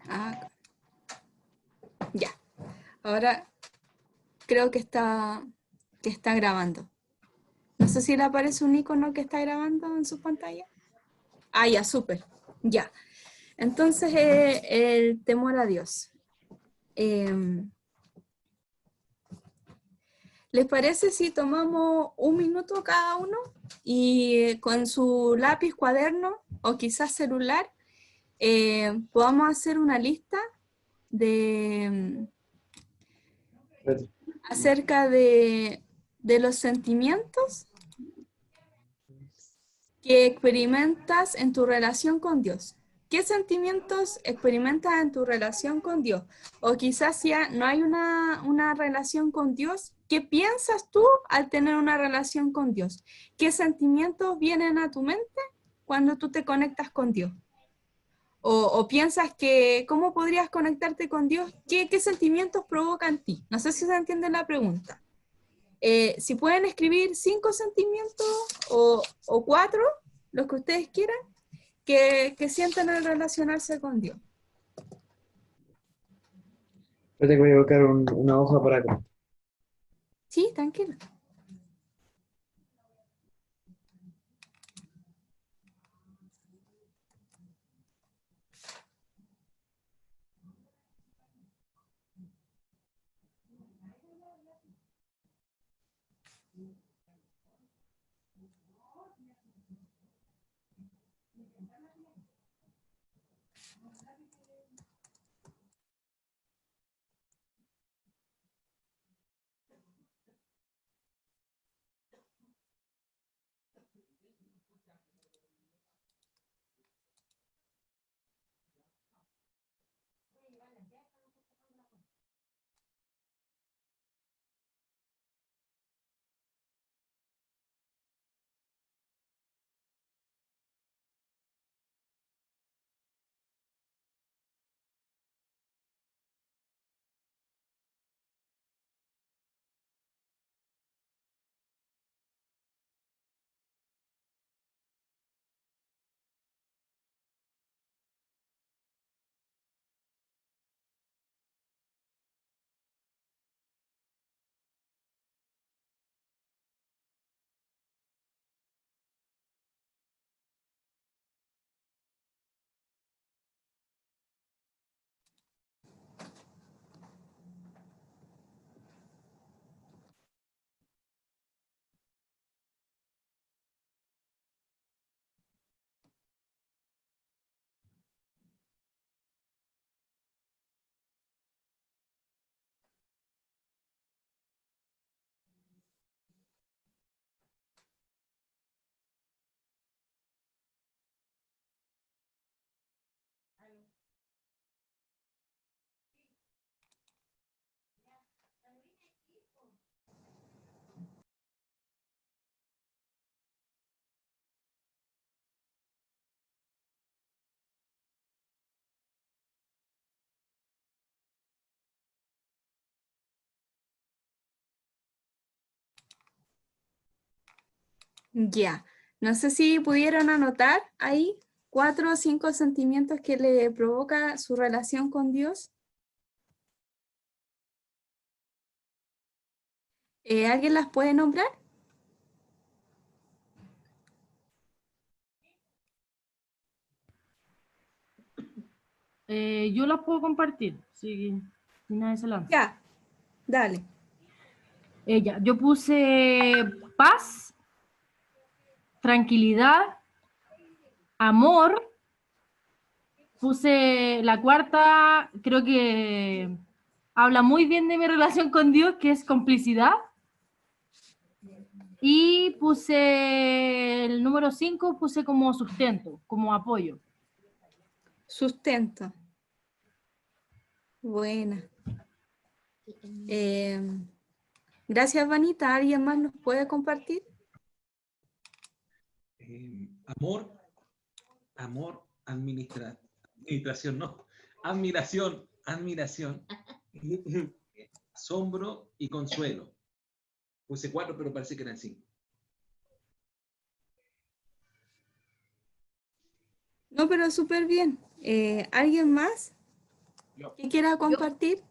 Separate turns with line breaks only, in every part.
Ah, ya. Ahora creo que está grabando. No sé si le aparece un icono que está grabando en su pantalla. Ah, ya, súper. Ya. Entonces, el temor a Dios. ¿Les parece si tomamos un minuto cada uno y con su lápiz, cuaderno o quizás celular podamos hacer una lista de acerca de los sentimientos que experimentas en tu relación con Dios? ¿Qué sentimientos experimentas en tu relación con Dios? O quizás ya no hay una relación con Dios, ¿qué piensas tú al tener una relación con Dios? ¿Qué sentimientos vienen a tu mente cuando tú te conectas con Dios? O piensas que, ¿cómo podrías conectarte con Dios? ¿Qué sentimientos provoca en ti? No sé si se entiende la pregunta. Si pueden escribir 5 sentimientos o 4, los que ustedes quieran, que sientan al relacionarse con Dios.
Yo tengo que buscar una hoja para acá.
Sí, tranquilo. Ya. No sé si pudieron anotar ahí 4 o 5 sentimientos que le provoca su relación con Dios. ¿Alguien las puede nombrar?
Yo las puedo compartir, si nadie se lanza.
Ya, dale.
Yo puse paz, tranquilidad, amor. Puse la cuarta, creo que habla muy bien de mi relación con Dios, que es complicidad. Y puse el número 5, puse como sustento, como apoyo.
Sustento. Buena. Gracias, Vanita. ¿Alguien más nos puede compartir?
Amor, administración, no, admiración, asombro y consuelo. Puse 4, pero parece que eran 5.
No, pero súper bien. ¿Alguien más? ¿Qué quiera compartir?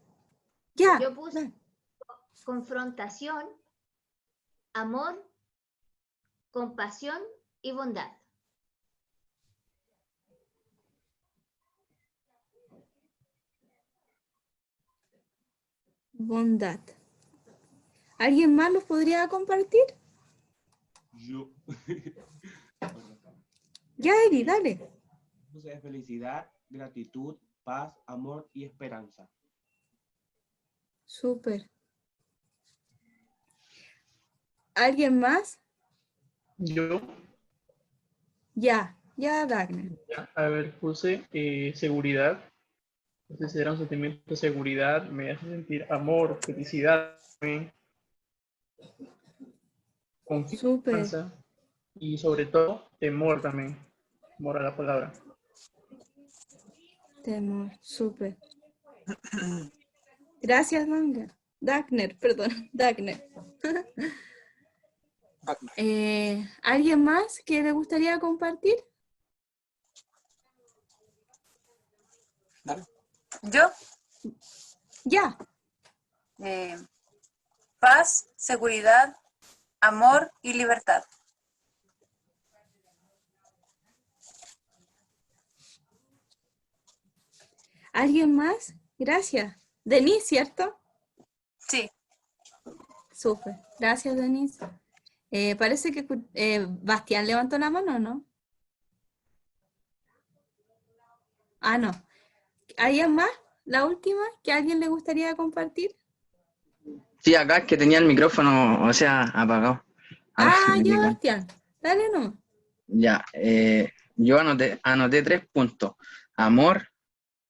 Ya.
Yo puse confrontación, amor, compasión y bondad.
Bondad. ¿Alguien más los podría compartir?
Yo
Ya, Eri, dale.
puse felicidad, gratitud, paz, amor y esperanza.
Súper. ¿Alguien más?
Yo,
Ya, Dagner.
ya, a ver, puse seguridad. Entonces era un sentimiento de seguridad, me hace sentir amor, felicidad,
Súper.
confianza y sobre todo temor también. Temor a la palabra.
Temor, súper. Gracias, Dagner, perdón, Dagner. ¿Alguien más que le gustaría compartir?
Yo,
Ya,
paz, seguridad, amor y libertad.
¿alguien más? Gracias. Denise, ¿cierto?
Sí,
Súper. Gracias, Denise. Parece que Bastián levantó la mano, ¿no? Ah, no. ¿Alguien más? La última, que a alguien le gustaría compartir.
Sí, acá es que tenía el micrófono, o sea, apagado. Ahora me di
Ya,
cuenta.
Bastián. Dale, no.
Ya, yo anoté 3 puntos. Amor,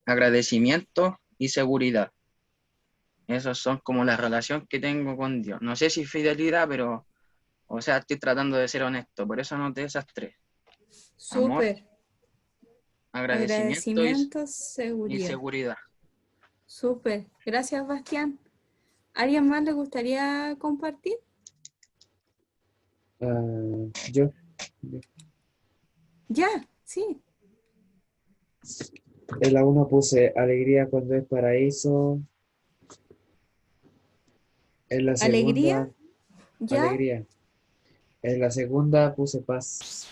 agradecimiento y seguridad. Esos son como la relación que tengo con Dios. No sé si fidelidad, pero, o sea, estoy tratando de ser honesto. Por eso anoté esas 3. Amor,
Súper.
agradecimiento
Agradecimiento,
y
seguridad.
seguridad.
Súper. Gracias, Bastián. ¿Alguien más le gustaría compartir?
Yo.
Ya, sí.
En la 1 puse alegría cuando es paraíso. En la
¿Alegría?
segunda,
Ya,
alegría. En la segunda puse paz.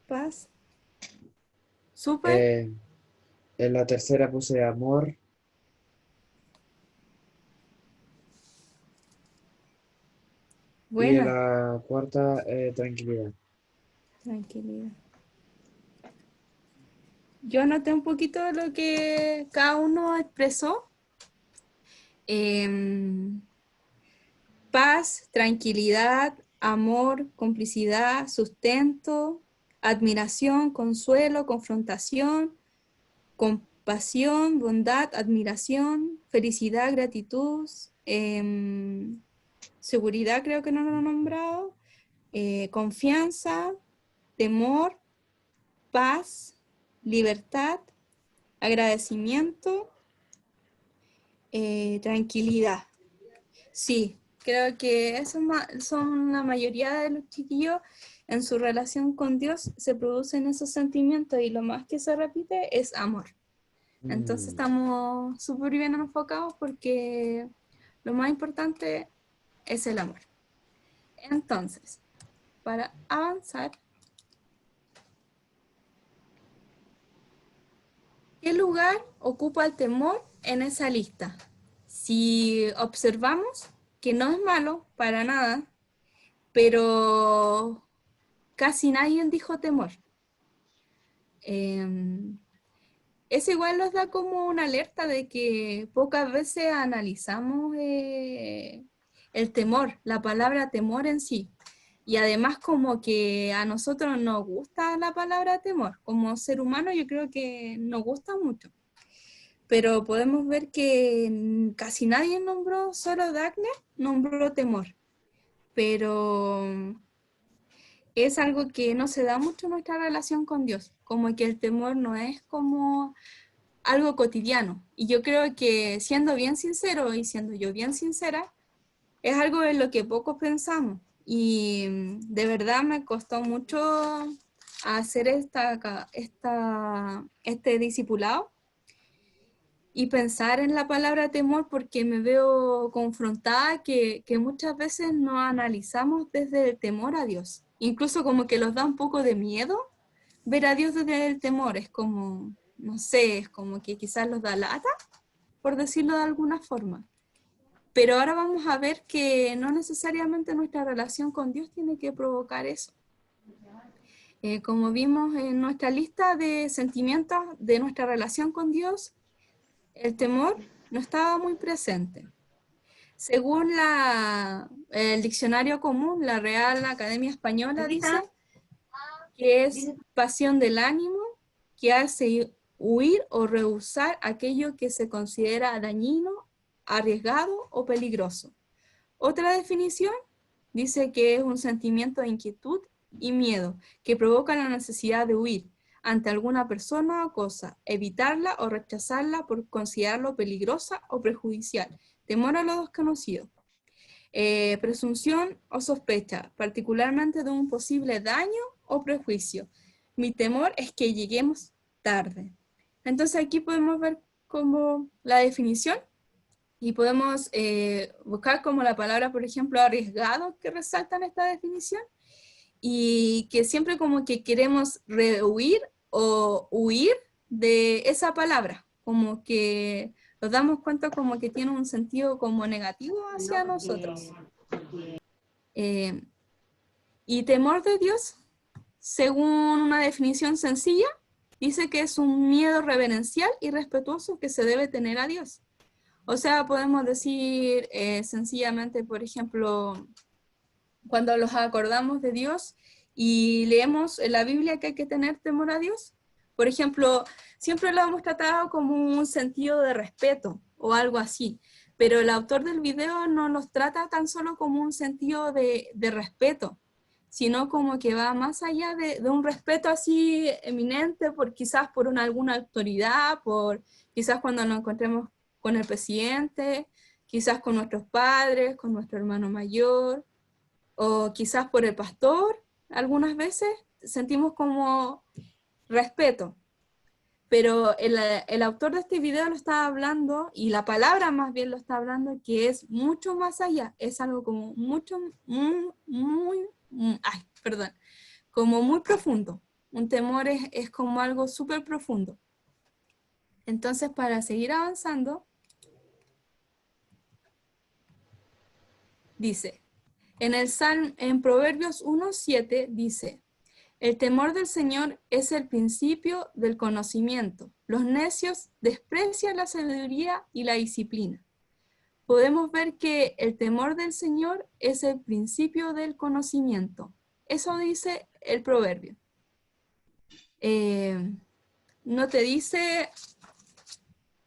paz. Súper.
En la tercera puse amor. Y en
Buena.
la cuarta, tranquilidad.
Tranquilidad. Yo anoté un poquito de lo que cada uno expresó. Paz, tranquilidad, amor, complicidad, sustento, admiración, consuelo, confrontación, compasión, bondad, admiración, felicidad, gratitud, seguridad, creo que no lo he nombrado, confianza, temor, paz, libertad, agradecimiento, tranquilidad. Sí, creo que esos son la mayoría de los chiquillos en su relación con Dios se producen esos sentimientos y lo más que se repite es amor. Entonces estamos súper bien enfocados porque lo más importante es el amor. Entonces, para avanzar, ¿qué lugar ocupa el temor en esa lista? Si observamos que no es malo para nada, pero casi nadie dijo temor. Eso igual nos da como una alerta de que pocas veces analizamos el temor, la palabra temor en sí. Y además como que a nosotros nos gusta la palabra temor. Como ser humano yo creo que nos gusta mucho. Pero podemos ver que casi nadie nombró, solo Dagner nombró temor. Pero es algo que no se da mucho en nuestra relación con Dios. Como que el temor no es como algo cotidiano. Y yo creo que siendo bien sincero y siendo yo bien sincera, es algo en lo que pocos pensamos. Y de verdad me costó mucho hacer este discipulado. y pensar en la palabra temor porque me veo confrontada que muchas veces no analizamos desde el temor a Dios. Incluso como que los da un poco de miedo ver a Dios desde el temor. Es como, no sé, es como que quizás los da lata, por decirlo de alguna forma. Pero ahora vamos a ver que no necesariamente nuestra relación con Dios tiene que provocar eso. Como vimos en nuestra lista de sentimientos de nuestra relación con Dios, el temor no estaba muy presente. Según el diccionario común, la Real Academia Española dice que es pasión del ánimo que hace huir o rehusar aquello que se considera dañino, arriesgado o peligroso. Otra definición dice que es un sentimiento de inquietud y miedo que provoca la necesidad de huir ante alguna persona o cosa, evitarla o rechazarla por considerarlo peligrosa o perjudicial, temor a lo desconocido. Presunción o sospecha, particularmente de un posible daño o prejuicio. Mi temor es que lleguemos tarde. Entonces aquí podemos ver como la definición y podemos buscar como la palabra, por ejemplo, arriesgado que resalta en esta definición y que siempre como que queremos rehuir o huir de esa palabra, como que nos damos cuenta como que tiene un sentido como negativo hacia nosotros. Y temor de Dios, según una definición sencilla, dice que es un miedo reverencial y respetuoso que se debe tener a Dios. O sea, podemos decir sencillamente, por ejemplo, cuando los acordamos de Dios y leemos en la Biblia que hay que tener temor a Dios, por ejemplo, siempre lo hemos tratado como un sentido de respeto o algo así, pero el autor del video no los trata tan solo como un sentido de respeto, sino como que va más allá de un respeto así eminente, quizás por alguna autoridad, quizás cuando nos encontremos con el presidente, quizás con nuestros padres, con nuestro hermano mayor, o quizás por el pastor. Algunas veces sentimos como respeto, pero el autor de este video lo está hablando, y la palabra más bien lo está hablando, que es mucho más allá, es algo como mucho, como muy profundo. Un temor es como algo súper profundo. Entonces, para seguir avanzando, dice, en Proverbios 1:7 dice, el temor del Señor es el principio del conocimiento. Los necios desprecian la sabiduría y la disciplina. Podemos ver que el temor del Señor es el principio del conocimiento. Eso dice el proverbio. No te dice,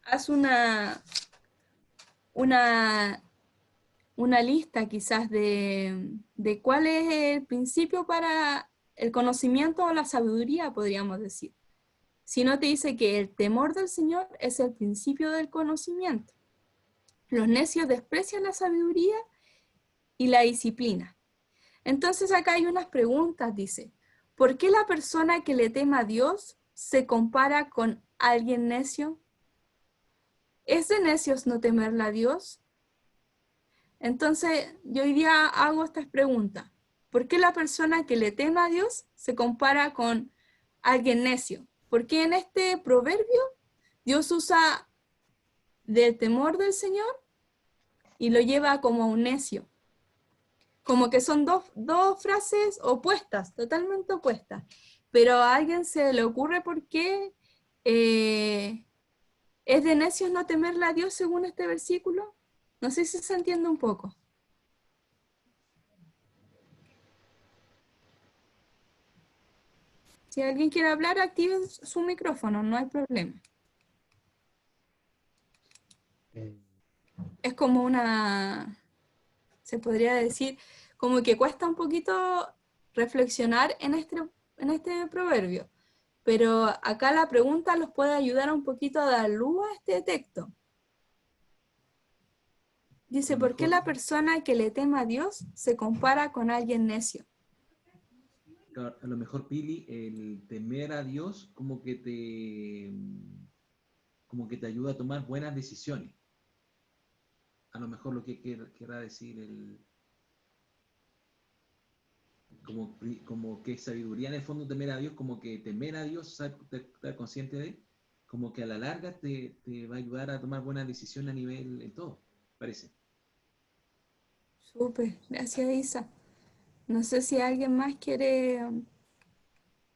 haz una lista quizás de cuál es el principio para el conocimiento o la sabiduría, podríamos decir. Sino te dice que el temor del Señor es el principio del conocimiento. Los necios desprecian la sabiduría y la disciplina. Entonces acá hay unas preguntas, dice, ¿por qué la persona que le teme a Dios se compara con alguien necio? ¿Es de necios no temerle a Dios? Entonces, yo hoy día hago estas preguntas. ¿Por qué la persona que le teme a Dios se compara con alguien necio? ¿Por qué en este proverbio Dios usa del temor del Señor y lo lleva como un necio? Como que son dos frases opuestas, totalmente opuestas. Pero a alguien se le ocurre por qué es de necios no temerle a Dios según este versículo. No sé si se entiende un poco. Si alguien quiere hablar, activen su micrófono, no hay problema. Es como se podría decir, como que cuesta un poquito reflexionar en este proverbio. Pero acá la pregunta los puede ayudar un poquito a dar luz a este texto. Dice, ¿por qué la persona que le teme a Dios se compara con alguien necio?
A lo mejor, Pili, el temer a Dios como que como que te ayuda a tomar buenas decisiones. A lo mejor lo que querrá decir como que sabiduría en el fondo temer a Dios, como que temer a Dios, estar consciente de él, como que a la larga te va a ayudar a tomar buenas decisiones a nivel en todo, parece.
Súper, gracias Isa. No sé si alguien más quiere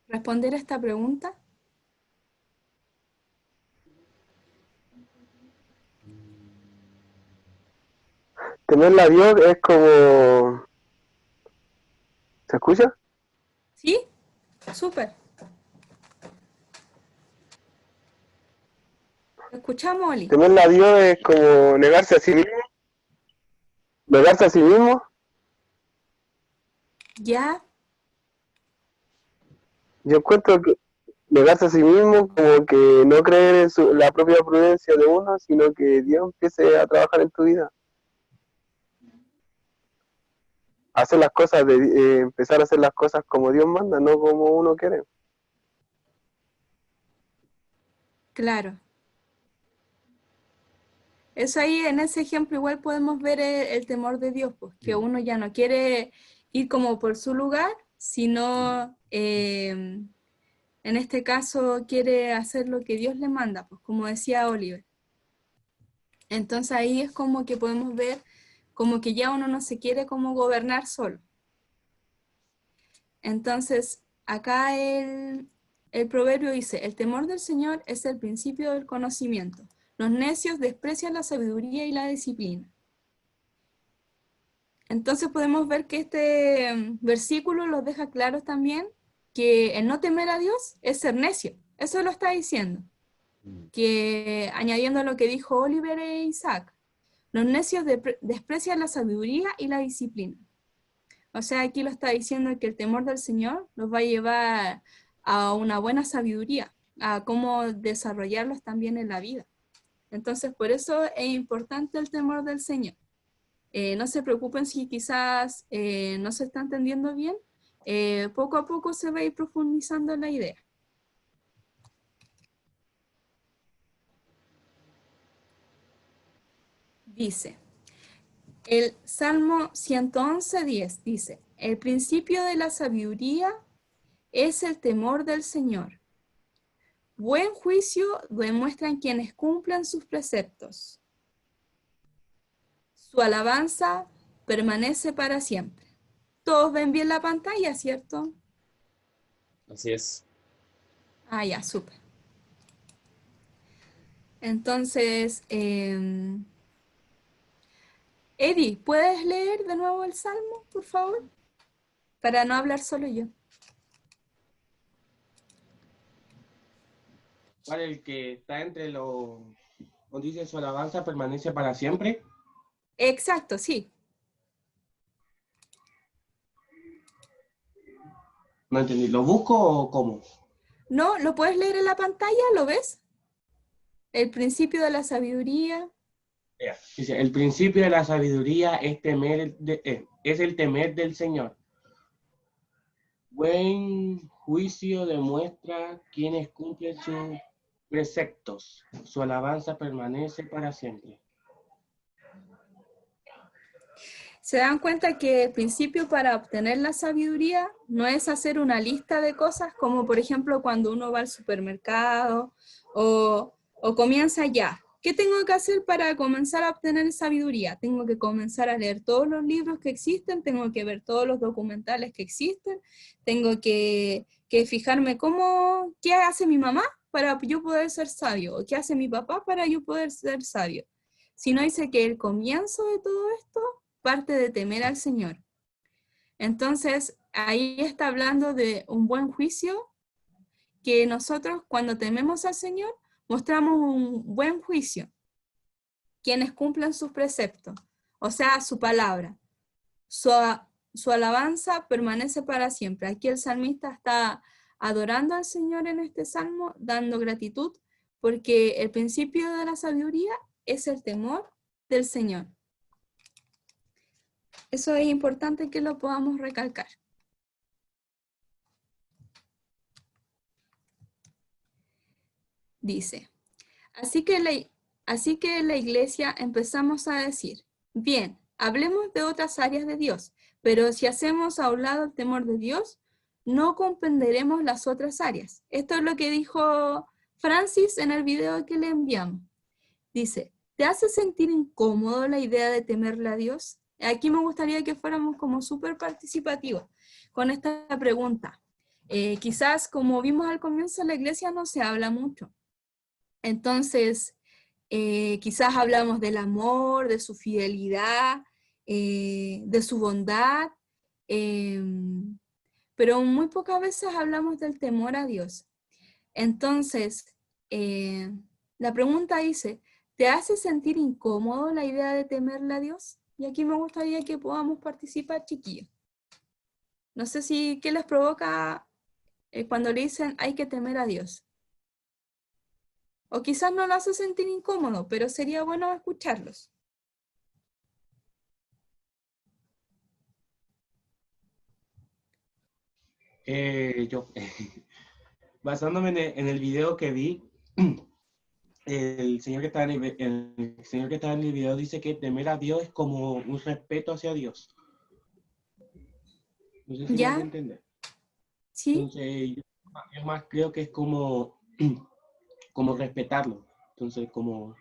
responder a esta pregunta.
Temerla a Dios es como... ¿Se escucha?
¿Sí? Súper. ¿Lo escuchamos, Oli?
Temerla a Dios es como negarse a sí mismo. Negarse a sí mismo.
Ya,
Yo encuentro que negarse a sí mismo como que no creer en la propia prudencia de uno, sino que Dios empiece a trabajar en tu vida. Hacer las cosas, empezar a hacer las cosas como Dios manda, no como uno quiere.
claro. Eso ahí en ese ejemplo igual podemos ver el temor de Dios, pues que uno ya no quiere ir como por su lugar, sino en este caso quiere hacer lo que Dios le manda, pues como decía Oliver. Entonces ahí es como que podemos ver como que ya uno no se quiere como gobernar solo. Entonces acá el proverbio dice, el temor del Señor es el principio del conocimiento. Los necios desprecian la sabiduría y la disciplina. Entonces podemos ver que este versículo los deja claros también que el no temer a Dios es ser necio. Eso lo está diciendo. Que añadiendo a lo que dijo Oliver e Isaac, los necios desprecian la sabiduría y la disciplina. O sea, aquí lo está diciendo que el temor del Señor nos va a llevar a una buena sabiduría, a cómo desarrollarlos también en la vida. Entonces, por eso es importante el temor del Señor. No se preocupen si quizás no se está entendiendo bien, poco a poco se va a ir profundizando la idea. Dice, el Salmo 111:10 dice, el principio de la sabiduría es el temor del Señor. Buen juicio demuestran quienes cumplen sus preceptos. Su alabanza permanece para siempre. Todos ven bien la pantalla, ¿cierto?
Así es.
Ah, ya, súper. Entonces, Eddie, ¿puedes leer de nuevo el Salmo, por favor? Para no hablar solo yo.
¿Cuál el que está entre los... donde dice su alabanza permanece para siempre?
Exacto, sí.
No entendí. ¿Lo busco o cómo?
¿No? ¿Lo puedes leer en la pantalla? ¿Lo ves? El principio de la sabiduría.
Dice, el principio de la sabiduría es es el temer del Señor. Buen juicio demuestra quienes cumplen sus preceptos. Su alabanza permanece para siempre.
Se dan cuenta que el principio para obtener la sabiduría no es hacer una lista de cosas como por ejemplo cuando uno va al supermercado o comienza ya. ¿Qué tengo que hacer para comenzar a obtener sabiduría? Tengo que comenzar a leer todos los libros que existen, tengo que ver todos los documentales que existen, tengo que fijarme qué hace mi mamá para yo poder ser sabio, o qué hace mi papá para yo poder ser sabio. Sino dice que el comienzo de todo esto parte de temer al Señor. Entonces, ahí está hablando de un buen juicio, que nosotros cuando tememos al Señor, mostramos un buen juicio, quienes cumplen sus preceptos, o sea, su palabra. Su alabanza permanece para siempre. Aquí el salmista está adorando al Señor en este salmo, dando gratitud, porque el principio de la sabiduría es el temor del Señor. Eso es importante que lo podamos recalcar. Dice, Así que en la iglesia empezamos a decir, bien, hablemos de otras áreas de Dios, pero si hacemos a un lado el temor de Dios, no comprenderemos las otras áreas. Esto es lo que dijo Francis en el video que le enviamos. Dice, ¿te hace sentir incómodo la idea de temerle a Dios? Aquí me gustaría que fuéramos como súper participativos con esta pregunta. Quizás, como vimos al comienzo, en la iglesia no se habla mucho. Entonces, quizás hablamos del amor, de su fidelidad, de su bondad, pero muy pocas veces hablamos del temor a Dios. Entonces, la pregunta dice, ¿te hace sentir incómodo la idea de temerle a Dios? Y aquí me gustaría que podamos participar, chiquillos. No sé si, ¿qué les provoca cuando le dicen hay que temer a Dios? O quizás no lo hace sentir incómodo, pero sería bueno escucharlos.
Yo, basándome en el video que vi, el señor que está el señor que está en el video dice que temer a Dios es como un respeto hacia Dios. No sé si me
¿Ya?
hace entender.
¿Sí?
Entonces, yo más creo que es como, como respetarlo. Entonces, como,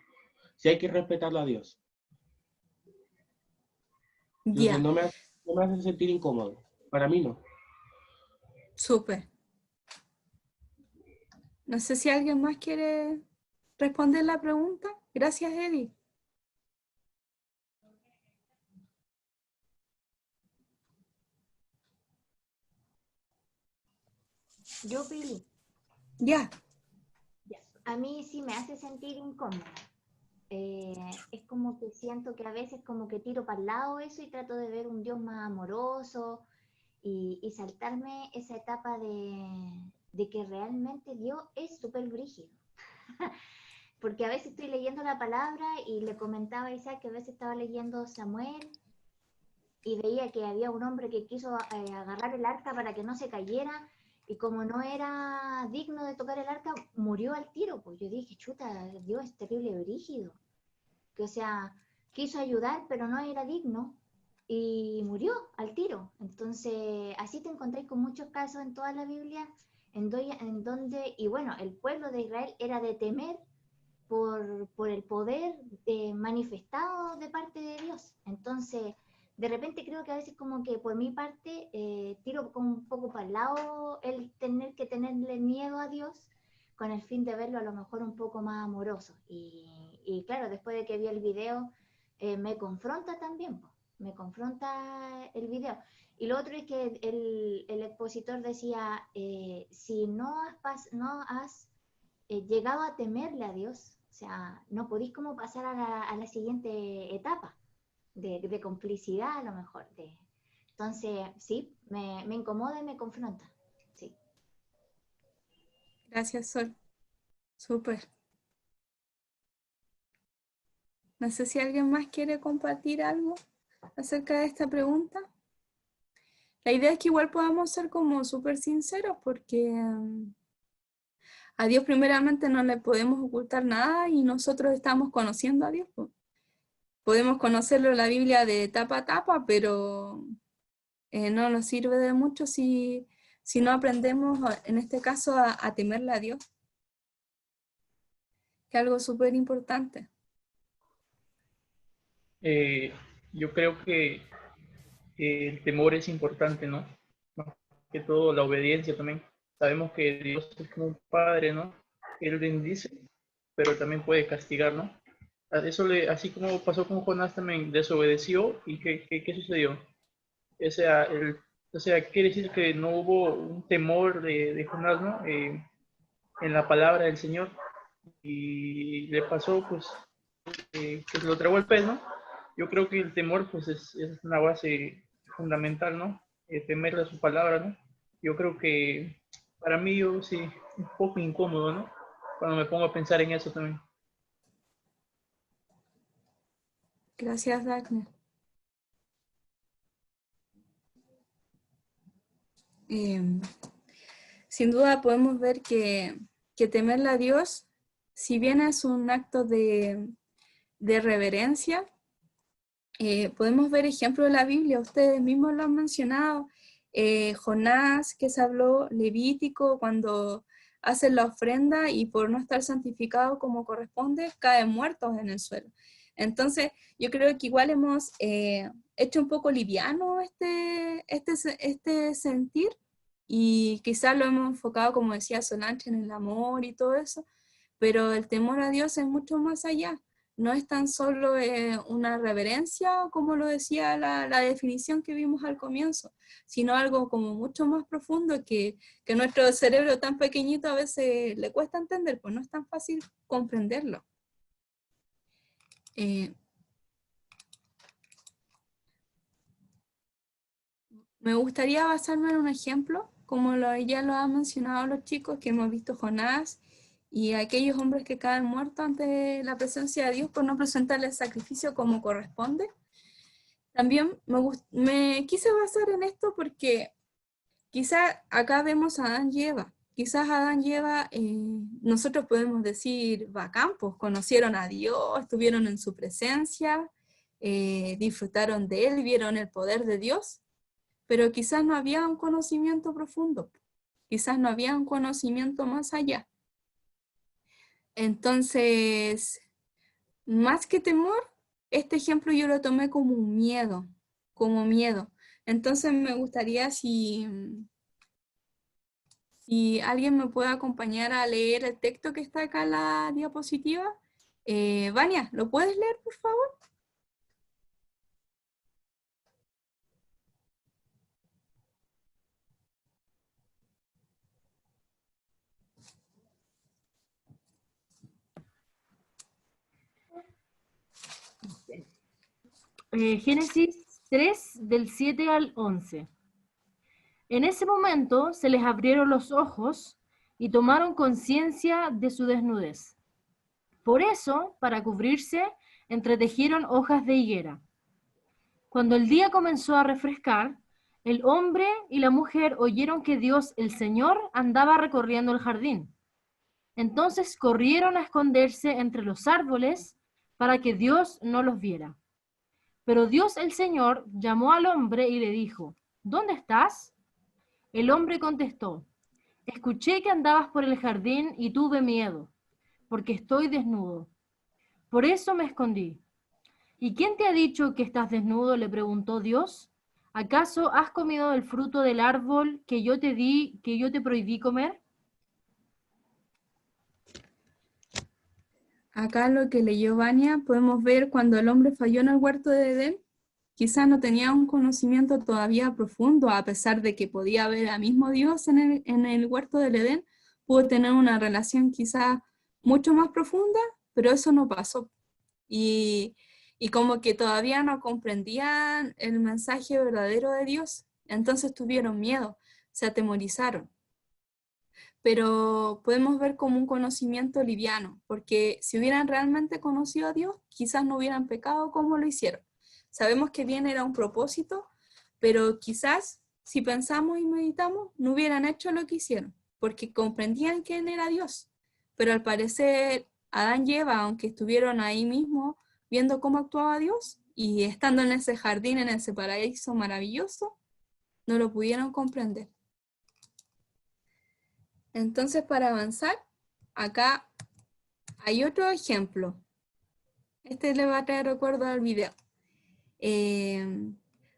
si hay que respetarlo a Dios. Entonces,
Ya,
no me hace sentir incómodo. Para mí no.
súper. No sé si alguien más quiere responder la pregunta. Gracias, Eddie.
Yo, Pili,
Ya.
a mí sí me hace sentir incómoda. Es como que siento que a veces como que tiro para el lado eso y trato de ver un Dios más amoroso y saltarme esa etapa de que realmente Dios es súper brígido. Porque a veces estoy leyendo la palabra y le comentaba a Isaac que a veces estaba leyendo Samuel y veía que había un hombre que quiso agarrar el arca para que no se cayera y como no era digno de tocar el arca, murió al tiro. Pues yo dije, chuta, Dios es terrible brígido. Que o sea, quiso ayudar, pero no era digno y murió al tiro. Entonces, así te encontráis con muchos casos en toda la Biblia en donde, y bueno, el pueblo de Israel era de temer por el poder manifestado de parte de Dios. Entonces, de repente creo que a veces como que por mi parte tiro como un poco para el lado el tener que tenerle miedo a Dios con el fin de verlo a lo mejor un poco más amoroso. Y claro, después de que vi el video, me confronta también, me confronta el video. Y lo otro es que el expositor decía, si no has llegado a temerle a Dios, o sea, no podéis como pasar a la siguiente etapa de complicidad a lo mejor. Entonces, sí, me incomoda y me confronta. Sí.
Gracias, Sol. Súper. No sé si alguien más quiere compartir algo acerca de esta pregunta. La idea es que igual podamos ser como súper sinceros porque a Dios primeramente no le podemos ocultar nada y nosotros estamos conociendo a Dios. Podemos conocerlo en la Biblia de tapa a tapa, pero no nos sirve de mucho si no aprendemos, en este caso, a temerle a Dios, que es algo súper importante.
Yo creo que el temor es importante, ¿no? Más que todo la obediencia también. Sabemos que Dios es como un padre, ¿no? Él bendice, pero también puede castigar, ¿no? Eso así como pasó con Jonás también, desobedeció y ¿qué sucedió? O sea, quiere decir que no hubo un temor de Jonás, ¿no? En la palabra del Señor y le pasó, pues, que se lo tragó el pez, ¿no? Yo creo que el temor, pues, es una base fundamental, ¿no? Temerle a su palabra, ¿no? Yo creo que para mí, yo sí, un poco incómodo, ¿no? Cuando me pongo a pensar en eso también.
Gracias, Dagner. Sin duda podemos ver que temerle a Dios si bien es un acto de reverencia, podemos ver ejemplos de la Biblia, ustedes mismos lo han mencionado, Jonás, que se habló, Levítico, cuando hacen la ofrenda y por no estar santificado como corresponde, caen muertos en el suelo. Entonces, yo creo que igual hemos hecho un poco liviano este sentir, y quizás lo hemos enfocado, como decía Solange, en el amor y todo eso, pero el temor a Dios es mucho más allá. No es tan solo una reverencia, como lo decía la definición que vimos al comienzo, sino algo como mucho más profundo que nuestro cerebro tan pequeñito a veces le cuesta entender, pues no es tan fácil comprenderlo. Me gustaría basarme en un ejemplo, como ya lo han mencionado los chicos, que hemos visto Jonás y aquellos hombres que caen muertos ante la presencia de Dios por no presentarle el sacrificio como corresponde. También me quise basar en esto porque quizás acá vemos a Adán y Eva. Quizás Adán y Eva, nosotros podemos decir, bacán, pues conocieron a Dios, estuvieron en su presencia, disfrutaron de Él, vieron el poder de Dios, pero quizás no había un conocimiento profundo, quizás no había un conocimiento más allá. Entonces, más que temor, este ejemplo yo lo tomé como un miedo, como miedo. Entonces me gustaría si alguien me puede acompañar a leer el texto que está acá en la diapositiva. Vania, ¿lo puedes leer, por favor?
Génesis 3, del 7 al 11. En ese momento se les abrieron los ojos y tomaron conciencia de su desnudez. Por eso, para cubrirse, entretejieron hojas de higuera. Cuando el día comenzó a refrescar, el hombre y la mujer oyeron que Dios, el Señor, andaba recorriendo el jardín. Entonces corrieron a esconderse entre los árboles para que Dios no los viera. Pero Dios, el Señor, llamó al hombre y le dijo, ¿dónde estás? El hombre contestó, escuché que andabas por el jardín y tuve miedo, porque estoy desnudo. Por eso me escondí. ¿Y quién te ha dicho que estás desnudo?, le preguntó Dios. ¿Acaso has comido del fruto del árbol que yo te prohibí comer?
Acá lo que leyó Vania, podemos ver cuando el hombre falló en el huerto de Edén, quizás no tenía un conocimiento todavía profundo, a pesar de que podía ver al mismo Dios en el huerto del Edén, pudo tener una relación quizás mucho más profunda, pero eso no pasó. Y como que todavía no comprendían el mensaje verdadero de Dios, entonces tuvieron miedo, se atemorizaron. Pero podemos ver como un conocimiento liviano, porque si hubieran realmente conocido a Dios, quizás no hubieran pecado como lo hicieron. Sabemos que bien era un propósito, pero quizás si pensamos y meditamos, no hubieran hecho lo que hicieron, porque comprendían quién era Dios. Pero al parecer, Adán y Eva, aunque estuvieron ahí mismo viendo cómo actuaba Dios, y estando en ese jardín, en ese paraíso maravilloso, no lo pudieron comprender. Entonces, para avanzar, acá hay otro ejemplo. Este le va a traer recuerdo al video.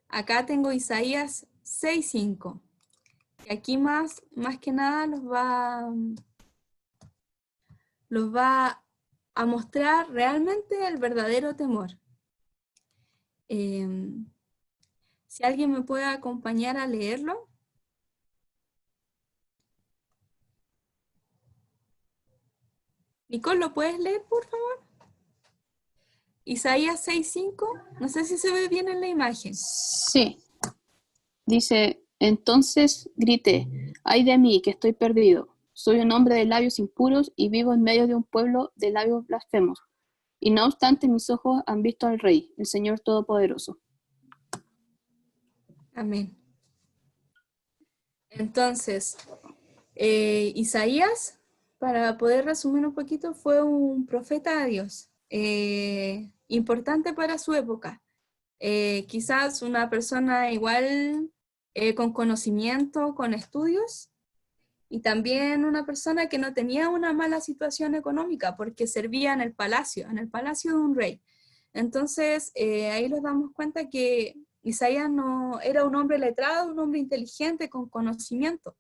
Acá tengo Isaías 6:5. Y aquí más que nada los va a mostrar realmente el verdadero temor. Si alguien me puede acompañar a leerlo. Nicole, ¿lo puedes leer, por favor? Isaías 6:5, no sé si se ve bien en la imagen.
Sí, dice, entonces grité, ay de mí, que estoy perdido. Soy un hombre de labios impuros y vivo en medio de un pueblo de labios blasfemos. Y no obstante, mis ojos han visto al Rey, el Señor Todopoderoso.
Amén. Entonces, Isaías, para poder resumir un poquito, fue un profeta de Dios, importante para su época. Quizás una persona igual con conocimiento, con estudios, y también una persona que no tenía una mala situación económica porque servía en el palacio de un rey. Entonces ahí nos damos cuenta que Isaías no era un hombre letrado, un hombre inteligente, con conocimiento,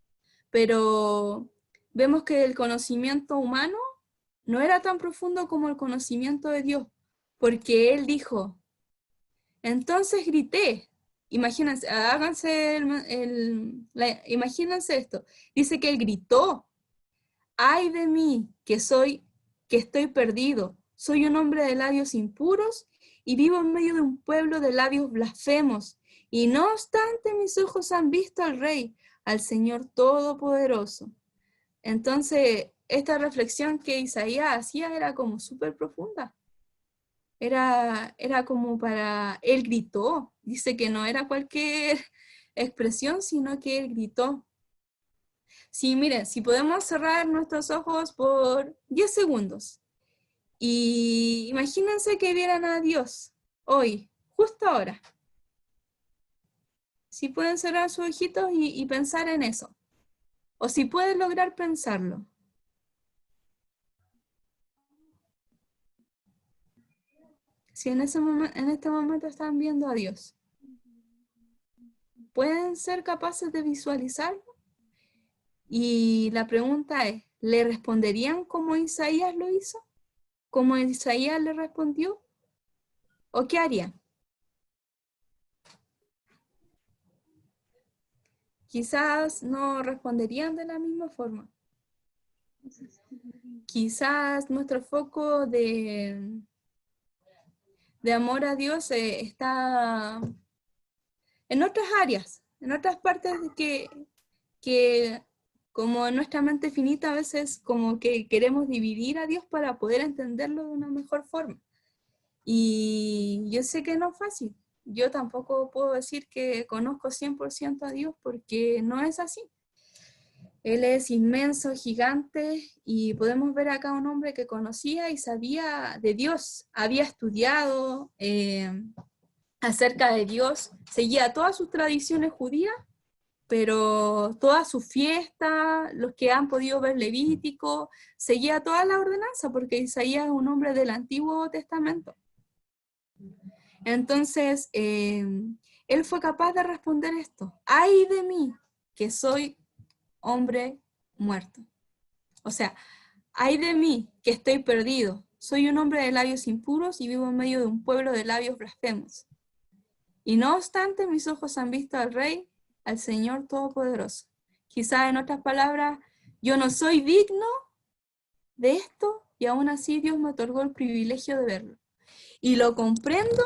pero vemos que el conocimiento humano no era tan profundo como el conocimiento de Dios, porque él dijo, entonces grité. Imagínense, imagínense esto. Dice que él gritó, ay de mí, que estoy perdido. Soy un hombre de labios impuros y vivo en medio de un pueblo de labios blasfemos. Y no obstante, mis ojos han visto al Rey, al Señor Todopoderoso. Entonces, esta reflexión que Isaías hacía era como súper profunda. Era como para, él gritó, dice que no era cualquier expresión, sino que él gritó. Sí, miren, si podemos cerrar nuestros ojos por 10 segundos, y imagínense que vieran a Dios hoy, justo ahora. Si pueden cerrar sus ojitos y pensar en eso, o si pueden lograr pensarlo. Si en este momento están viendo a Dios, ¿pueden ser capaces de visualizarlo? Y la pregunta es, ¿le responderían como Isaías lo hizo? ¿Como Isaías le respondió? ¿O qué harían? Quizás no responderían de la misma forma. Quizás nuestro foco de amor a Dios está en otras áreas, en otras partes que como en nuestra mente finita a veces como que queremos dividir a Dios para poder entenderlo de una mejor forma. Y yo sé que no es fácil. Yo tampoco puedo decir que conozco 100% a Dios porque no es así. Él es inmenso, gigante, y podemos ver acá un hombre que conocía y sabía de Dios, había estudiado acerca de Dios, seguía todas sus tradiciones judías, pero todas sus fiestas, los que han podido ver Levítico, seguía toda la ordenanza, porque Isaías es un hombre del Antiguo Testamento. Entonces, él fue capaz de responder esto, ¡ay de mí, que soy hombre muerto! O sea, ¡ay de mí, que estoy perdido! Soy un hombre de labios impuros y vivo en medio de un pueblo de labios blasfemos. Y no obstante, mis ojos han visto al Rey, al Señor Todopoderoso. Quizás en otras palabras, yo no soy digno de esto y aún así Dios me otorgó el privilegio de verlo. Y lo comprendo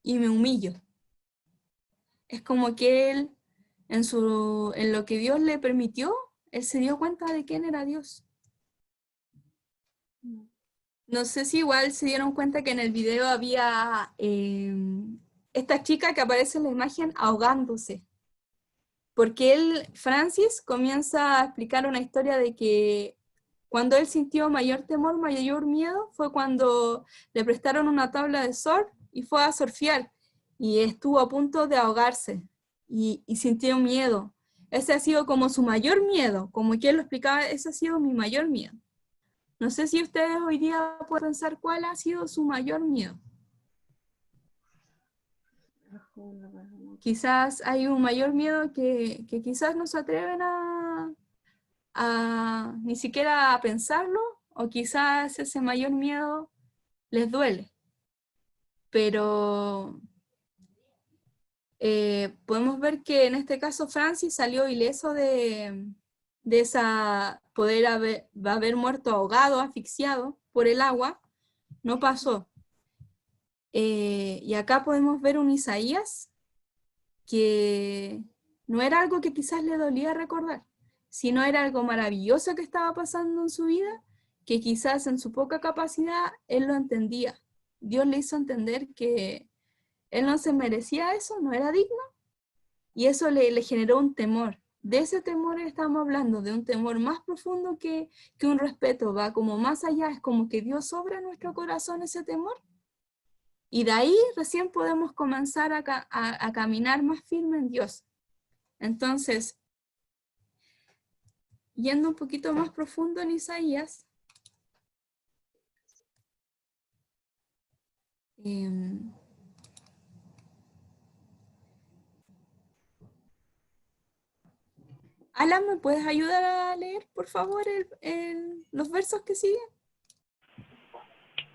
y me humillo. Es como que él, en lo que Dios le permitió, él se dio cuenta de quién era Dios. No sé si igual se dieron cuenta que en el video había esta chica que aparece en la imagen ahogándose. Porque Francis, comienza a explicar una historia de que cuando él sintió mayor temor, mayor miedo, fue cuando le prestaron una tabla de surf y fue a surfear. Y estuvo a punto de ahogarse y sintió miedo. Ese ha sido como su mayor miedo, como que él lo explicaba, ese ha sido mi mayor miedo. No sé si ustedes hoy día pueden pensar cuál ha sido su mayor miedo. Quizás hay un mayor miedo que quizás no se atreven ni siquiera a pensarlo, o quizás ese mayor miedo les duele. Pero podemos ver que en este caso Francis salió ileso de poder haber muerto ahogado, asfixiado por el agua. No pasó. Y acá podemos ver un Isaías que no era algo que quizás le dolía recordar, sino era algo maravilloso que estaba pasando en su vida, que quizás en su poca capacidad él lo entendía. Dios le hizo entender que él no se merecía eso, no era digno, y eso le generó un temor de ese temor estamos hablando, de un temor más profundo que un respeto, va como más allá, es como que Dios obra en nuestro corazón ese temor. Y de ahí recién podemos comenzar a caminar más firme en Dios. Entonces, yendo un poquito más profundo en Isaías, Alan, ¿me puedes ayudar a leer, por favor, los versos que siguen?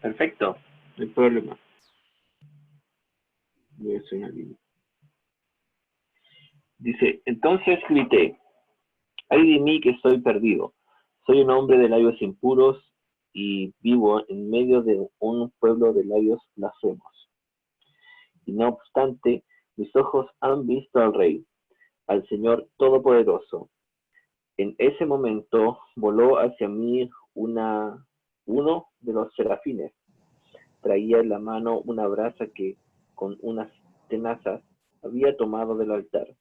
Perfecto, no hay problema. Voy a hacer una línea. Dice, entonces grité, ay de mí que estoy perdido. Soy un hombre de labios impuros y vivo en medio de un pueblo de labios blasfemos. Y no obstante, mis ojos han visto al Rey, al Señor Todopoderoso. En ese momento voló hacia mí uno de los serafines. Traía en la mano una brasa que con unas tenazas había tomado del altar.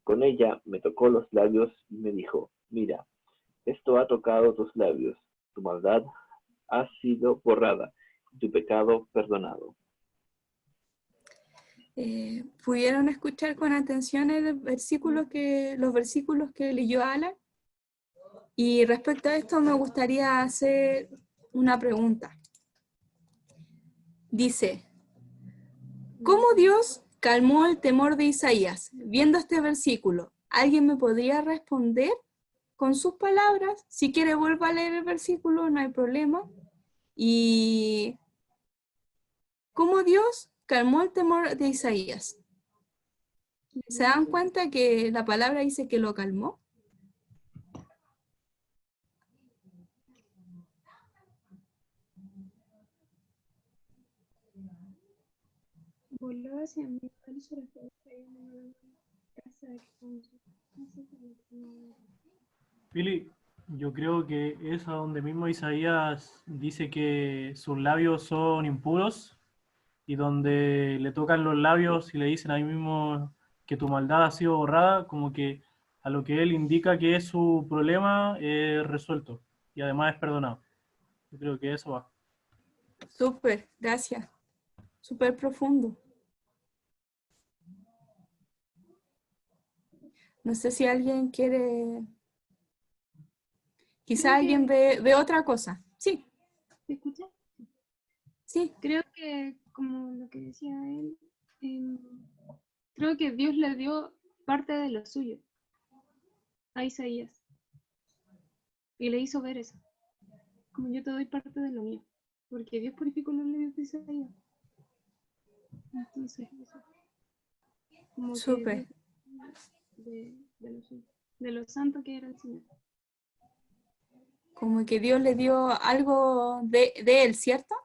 Con ella me tocó los labios y me dijo, mira, esto ha tocado tus labios, tu maldad ha sido borrada, y tu pecado perdonado.
¿Pudieron escuchar con atención los versículos que leyó Alan? Y respecto a esto me gustaría hacer una pregunta. Dice, ¿cómo Dios calmó el temor de Isaías? Viendo este versículo, ¿alguien me podría responder con sus palabras? Si quiere, vuelva a leer el versículo, no hay problema. Y ¿cómo Dios calmó el temor de Isaías? ¿Se dan cuenta que la palabra dice que lo calmó?
Voló hacia mí,
Pili, yo creo que es a donde mismo Isaías dice que sus labios son impuros y donde le tocan los labios y le dicen ahí mismo que tu maldad ha sido borrada, como que a lo que él indica que es su problema resuelto y además es perdonado. Yo creo que eso va.
Súper, gracias. Súper profundo. No sé si alguien quiere... Quizá alguien ve otra cosa. Sí.
¿Me escucha?
Sí.
Creo que, como lo que decía él, creo que Dios le dio parte de lo suyo a Isaías. Y le hizo ver eso. Como yo te doy parte de lo mío. Porque Dios purificó los labios de Isaías. Entonces, eso. Como
Súper.
De lo suyo. De lo santo que era el Señor.
Como que Dios le dio algo de él, ¿cierto?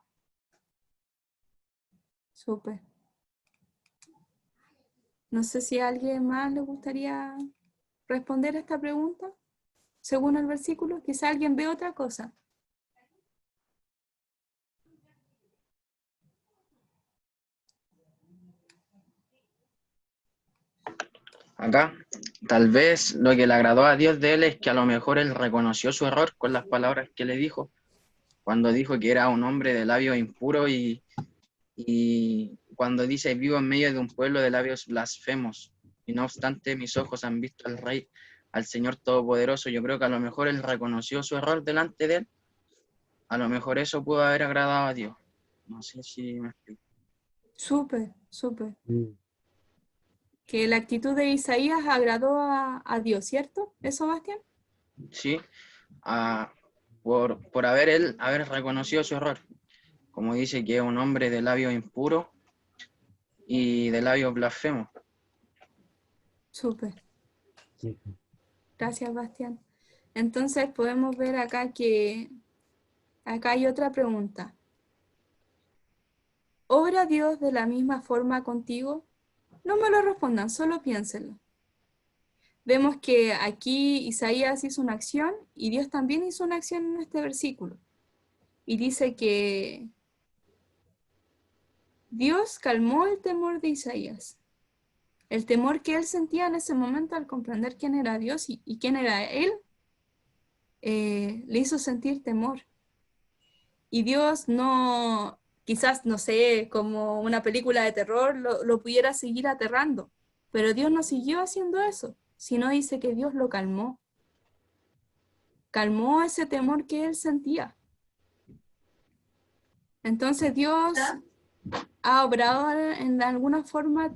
Súper. No sé si a alguien más le gustaría responder a esta pregunta. Según el versículo, quizá alguien ve otra cosa.
Acá, tal vez lo que le agradó a Dios de él es que a lo mejor él reconoció su error con las palabras que le dijo, cuando dijo que era un hombre de labios impuros y cuando dice vivo en medio de un pueblo de labios blasfemos, y no obstante mis ojos han visto al Rey, al Señor Todopoderoso. Yo creo que a lo mejor él reconoció su error delante de él, a lo mejor eso pudo haber agradado a Dios. No sé si me explico. Súper.
Que la actitud de Isaías agradó a Dios, ¿cierto? ¿Eso, Bastián?
Sí, por haber reconocido su error. Como dice que es un hombre de labios impuros y de labios blasfemos.
Súper. Gracias, Bastián. Entonces podemos ver acá que acá hay otra pregunta. ¿Obra Dios de la misma forma contigo? No me lo respondan, solo piénsenlo. Vemos que aquí Isaías hizo una acción y Dios también hizo una acción en este versículo. Y dice que Dios calmó el temor de Isaías. El temor que él sentía en ese momento al comprender quién era Dios y quién era él, le hizo sentir temor. Y Dios no, quizás, no sé, como una película de terror, lo pudiera seguir aterrando. Pero Dios no siguió haciendo eso, sino dice que Dios lo calmó. Calmó ese temor que él sentía. Entonces Dios ha obrado en alguna forma,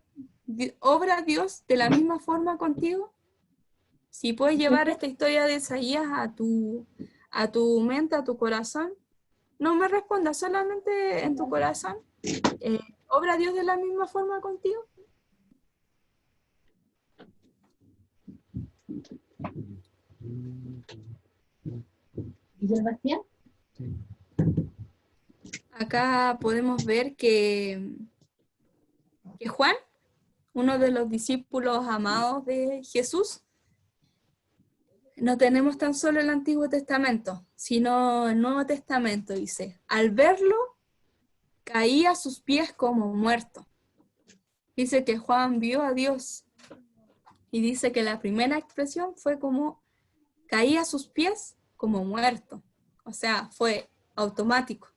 ¿obra Dios de la misma forma contigo? Si puedes llevar esta historia de Isaías a tu mente, a tu corazón, no me respondas, solamente en tu corazón. ¿Obra Dios de la misma forma contigo?
¿Y Sebastián?
Acá podemos ver que Juan, uno de los discípulos amados de Jesús, no tenemos tan solo el Antiguo Testamento, sino el Nuevo Testamento, dice, al verlo, caía a sus pies como muerto. Dice que Juan vio a Dios y dice que la primera expresión fue como caía a sus pies como muerto. O sea, fue automático.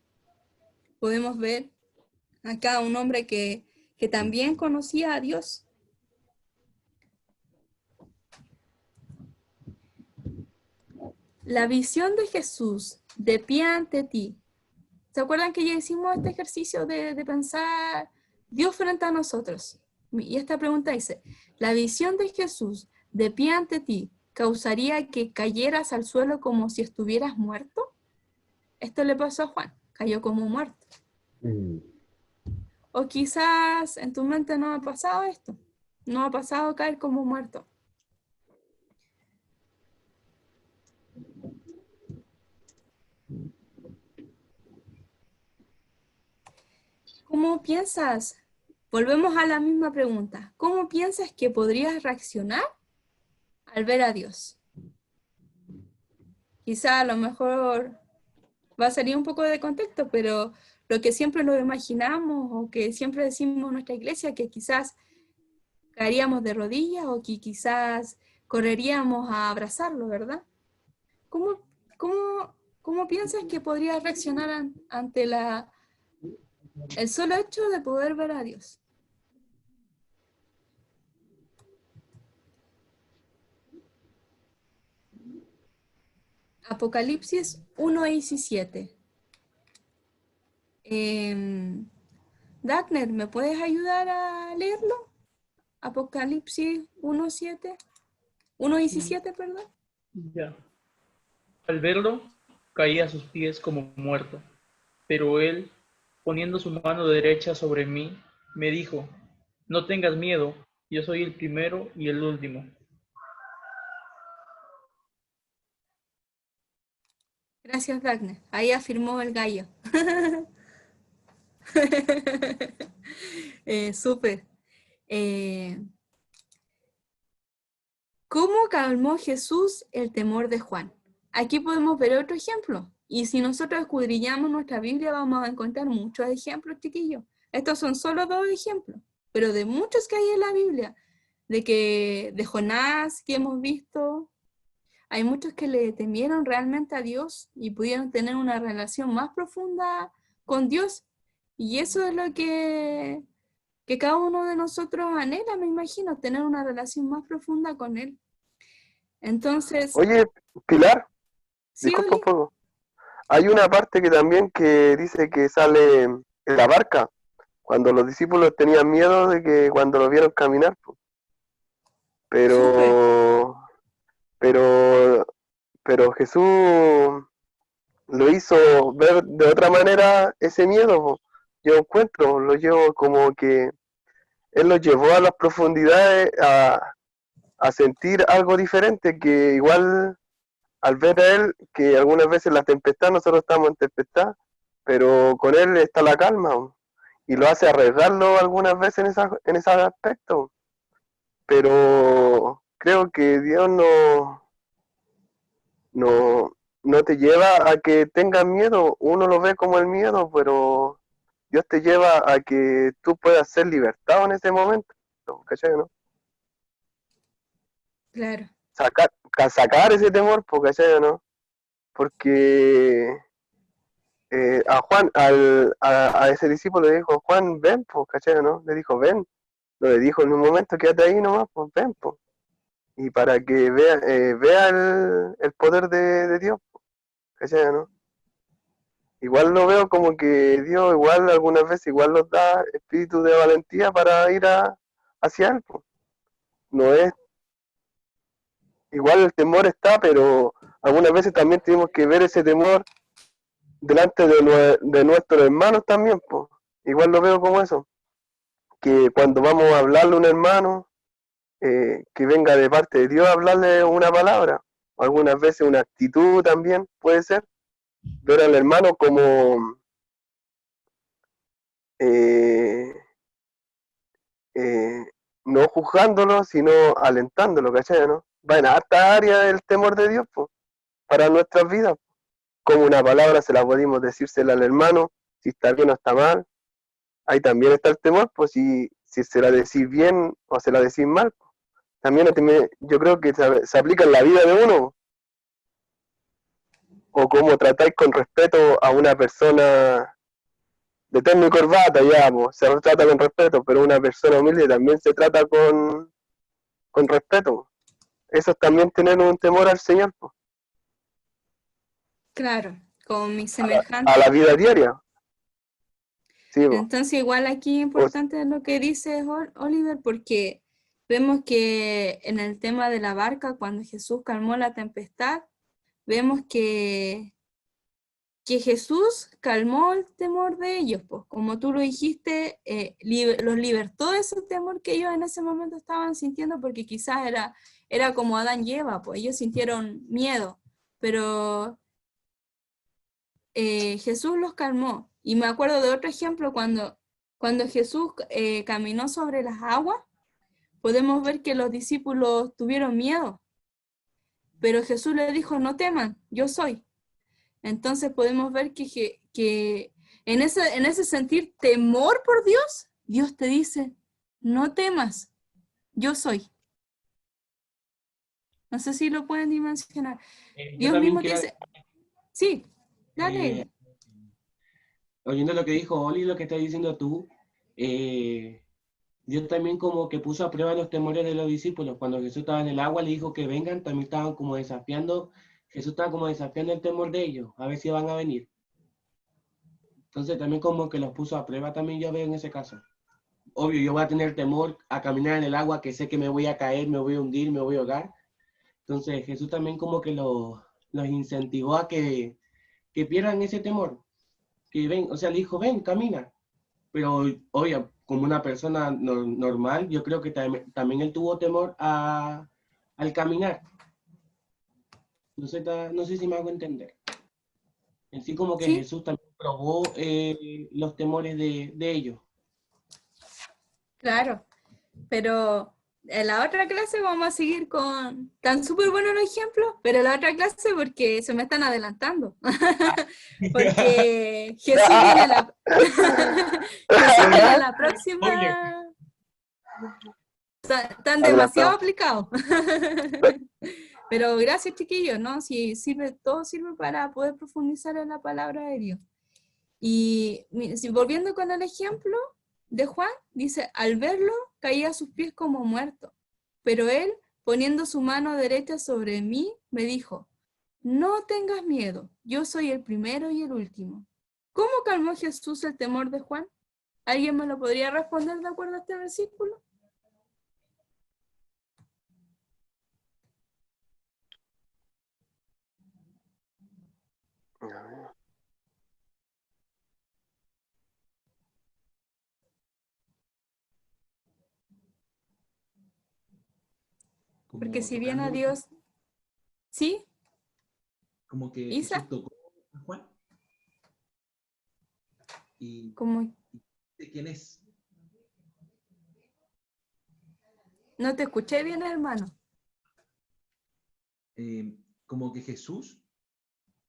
Podemos ver acá un hombre que también conocía a Dios. La visión de Jesús de pie ante ti. ¿Se acuerdan que ya hicimos este ejercicio de pensar Dios frente a nosotros? Y esta pregunta dice, ¿la visión de Jesús de pie ante ti causaría que cayeras al suelo como si estuvieras muerto? Esto le pasó a Juan, cayó como muerto. O quizás en tu mente no ha pasado esto, no ha pasado caer como muerto. ¿Cómo piensas? Volvemos a la misma pregunta. ¿Cómo piensas que podrías reaccionar al ver a Dios? Quizá a lo mejor va a salir un poco de contexto, pero lo que siempre lo imaginamos o que siempre decimos en nuestra iglesia, que quizás caeríamos de rodillas o que quizás correríamos a abrazarlo, ¿verdad? ¿Cómo piensas que podrías reaccionar ante el solo hecho de poder ver a Dios? Apocalipsis 1:17. Dagner, ¿me puedes ayudar a leerlo? Apocalipsis 1:17, perdón.
Ya. Al verlo, caí a sus pies como muerto, pero él, poniendo su mano derecha sobre mí, me dijo, no tengas miedo, yo soy el primero y el último.
Gracias, Dagner. Ahí afirmó el gallo. Súper. ¿Cómo calmó Jesús el temor de Juan? Aquí podemos ver otro ejemplo. Y si nosotros escudriñamos nuestra Biblia, vamos a encontrar muchos ejemplos, chiquillos. Estos son solo 2 ejemplos, pero de muchos que hay en la Biblia. De Jonás, que hemos visto. Hay muchos que le temieron realmente a Dios y pudieron tener una relación más profunda con Dios. Y eso es lo que cada uno de nosotros anhela, me imagino, tener una relación más profunda con Él. Entonces...
Oye, Pilar,
¿sí,
disculpa
Oli?
un poco. Hay una parte que también que dice que sale en la barca, cuando los discípulos tenían miedo de que cuando lo vieron caminar. Pero Jesús lo hizo ver de otra manera ese miedo. Yo encuentro, lo llevo como que Él lo llevó a las profundidades a sentir algo diferente, que igual al ver a Él, que algunas veces la tempestad, nosotros estamos en tempestad, pero con Él está la calma, y lo hace arriesgarlo algunas veces en ese aspecto. Pero creo que Dios no te lleva a que tengas miedo. Uno lo ve como el miedo, pero Dios te lleva a que tú puedas ser libertado en ese momento, ¿cachai, no?
Claro.
Sacar ese temor, ¿cachai o no? Porque a Juan, a ese discípulo le dijo, Juan, ven, pues, ¿cachai o no? Le dijo, ven. No le dijo en un momento, quédate ahí nomás, pues ven, pues. Y para que vea el poder de Dios, ¿cachai o no? Igual lo veo como que Dios igual algunas veces igual nos da espíritu de valentía para ir hacia Él, pues. No es, igual el temor está, pero algunas veces también tenemos que ver ese temor delante de nuestros hermanos también, pues. Igual lo veo como eso, que cuando vamos a hablarle a un hermano, que venga de parte de Dios a hablarle una palabra, o algunas veces una actitud también puede ser, ver al hermano como eh, eh, no juzgándolo, sino alentándolo, ¿cachai? ¿No? Va en harta área el temor de Dios, pues, para nuestras vidas. Como una palabra se la podemos decírsela al hermano, si está bien o está mal. Ahí también está el temor, pues si se la decís bien o se la decís mal. También yo creo que se aplica en la vida de uno, o cómo tratáis con respeto a una persona de terno y corbata, ya, pues, se trata con respeto, pero una persona humilde también se trata con respeto. Eso es también tener un temor al Señor, pues,
Claro, con mi
a la
semejante.
vida diaria. Sí, pues.
Entonces, igual aquí es importante lo que dice Oliver, porque vemos que en el tema de la barca, cuando Jesús calmó la tempestad, vemos que Jesús calmó el temor de ellos, pues como tú lo dijiste, los libertó de ese temor que ellos en ese momento estaban sintiendo, porque quizás era como Adán y Eva, pues ellos sintieron miedo, pero Jesús los calmó. Y me acuerdo de otro ejemplo, cuando Jesús caminó sobre las aguas, podemos ver que los discípulos tuvieron miedo, pero Jesús les dijo, no teman, yo soy. Entonces podemos ver que en ese sentir temor por Dios, Dios te dice, no temas, yo soy. No sé si lo pueden dimensionar.
Yo
Dios
también
mismo te
quiero,
dice, sí, dale.
oyendo lo que dijo Oli, lo que estás diciendo tú, Dios también como que puso a prueba los temores de los discípulos. Cuando Jesús estaba en el agua, le dijo que vengan, también estaban como desafiando, Jesús estaba como desafiando el temor de ellos, a ver si van a venir. Entonces también como que los puso a prueba también yo veo en ese caso. Obvio, yo voy a tener temor a caminar en el agua, que sé que me voy a caer, me voy a hundir, me voy a ahogar. Entonces Jesús también como que los incentivó a que pierdan ese temor. Que ven, o sea, le dijo, ven, camina. Pero obvio, como una persona normal, yo creo que también él tuvo temor al caminar. No sé si me hago entender. En sí como que
Sí,
Jesús también probó los temores de ellos.
claro. Pero en la otra clase vamos a seguir con tan súper buenos los ejemplos, pero en la otra clase porque se me están adelantando. Porque Jesús viene Jesús viene la próxima. Están demasiado
Adelantado.
aplicados. Pero gracias, chiquillos, ¿no? Si sirve, todo sirve para poder profundizar en la palabra de Dios. Y volviendo con el ejemplo de Juan, dice, al verlo, caía a sus pies como muerto. Pero él, poniendo su mano derecha sobre mí, me dijo, no tengas miedo, yo soy el primero y el último. ¿Cómo calmó Jesús el temor de Juan? ¿Alguien me lo podría responder de acuerdo a este versículo? Porque
Como
si bien a
tocándolo,
Dios, ¿sí?
como que
Isa,
Jesús tocó a Juan y
como
¿de quién es?
no te escuché bien, hermano.
Como que Jesús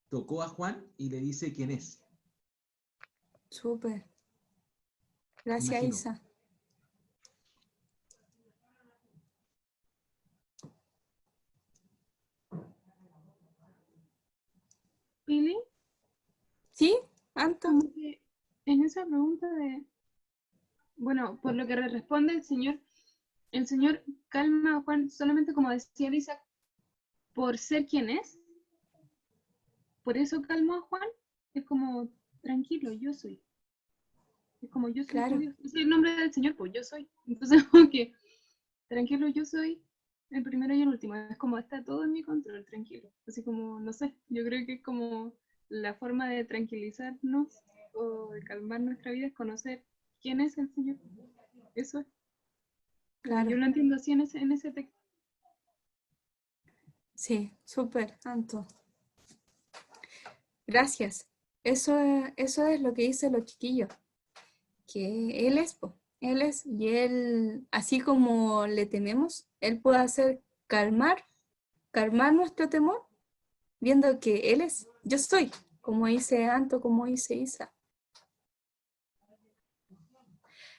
tocó a Juan y le dice quién es.
Súper. Gracias,
Imagino.
Isa.
esa pregunta de, bueno, por lo que responde el Señor calma a Juan solamente como decía Lisa, por ser quien es. Por eso calmó a Juan. Es como, tranquilo, yo soy. Es como, yo soy
Claro.
tu Dios. Es el nombre del Señor, pues yo soy. Entonces, como que, tranquilo, yo soy el primero y el último. Es como, está todo en mi control, tranquilo. Así como, no sé, yo creo que es como la forma de tranquilizarnos o de calmar nuestra vida es conocer quién es el Señor. Eso es.
Claro.
Yo lo entiendo así en ese texto.
Sí, súper, Anto. Gracias. Eso es lo que dicen los chiquillos. Que Él es, po. Él es, y Él, así como le tememos, Él puede hacer calmar nuestro temor, viendo que Él es, yo soy, como dice Anto, como dice Isa.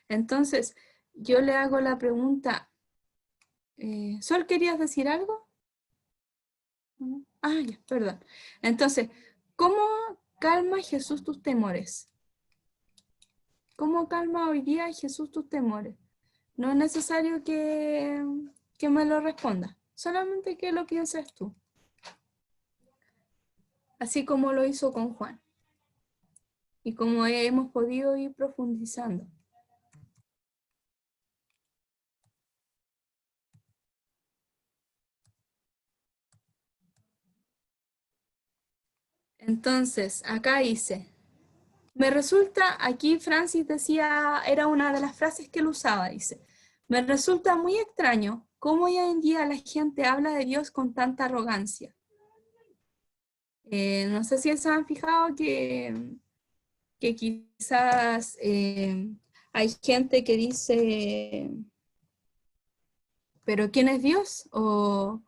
Entonces, yo le hago la pregunta, ¿Sol, querías decir algo? Ah, ya, perdón. Entonces, ¿cómo calma Jesús tus temores? ¿Cómo calma hoy día Jesús tus temores? No es necesario que me lo respondas, solamente que lo pienses tú. Así como lo hizo con Juan. Y como hemos podido ir profundizando. Entonces, acá dice, me resulta, aquí Francis decía, era una de las frases que él usaba, dice, me resulta muy extraño cómo hoy en día la gente habla de Dios con tanta arrogancia. No sé si se han fijado que quizás hay gente que dice, ¿pero quién es Dios? O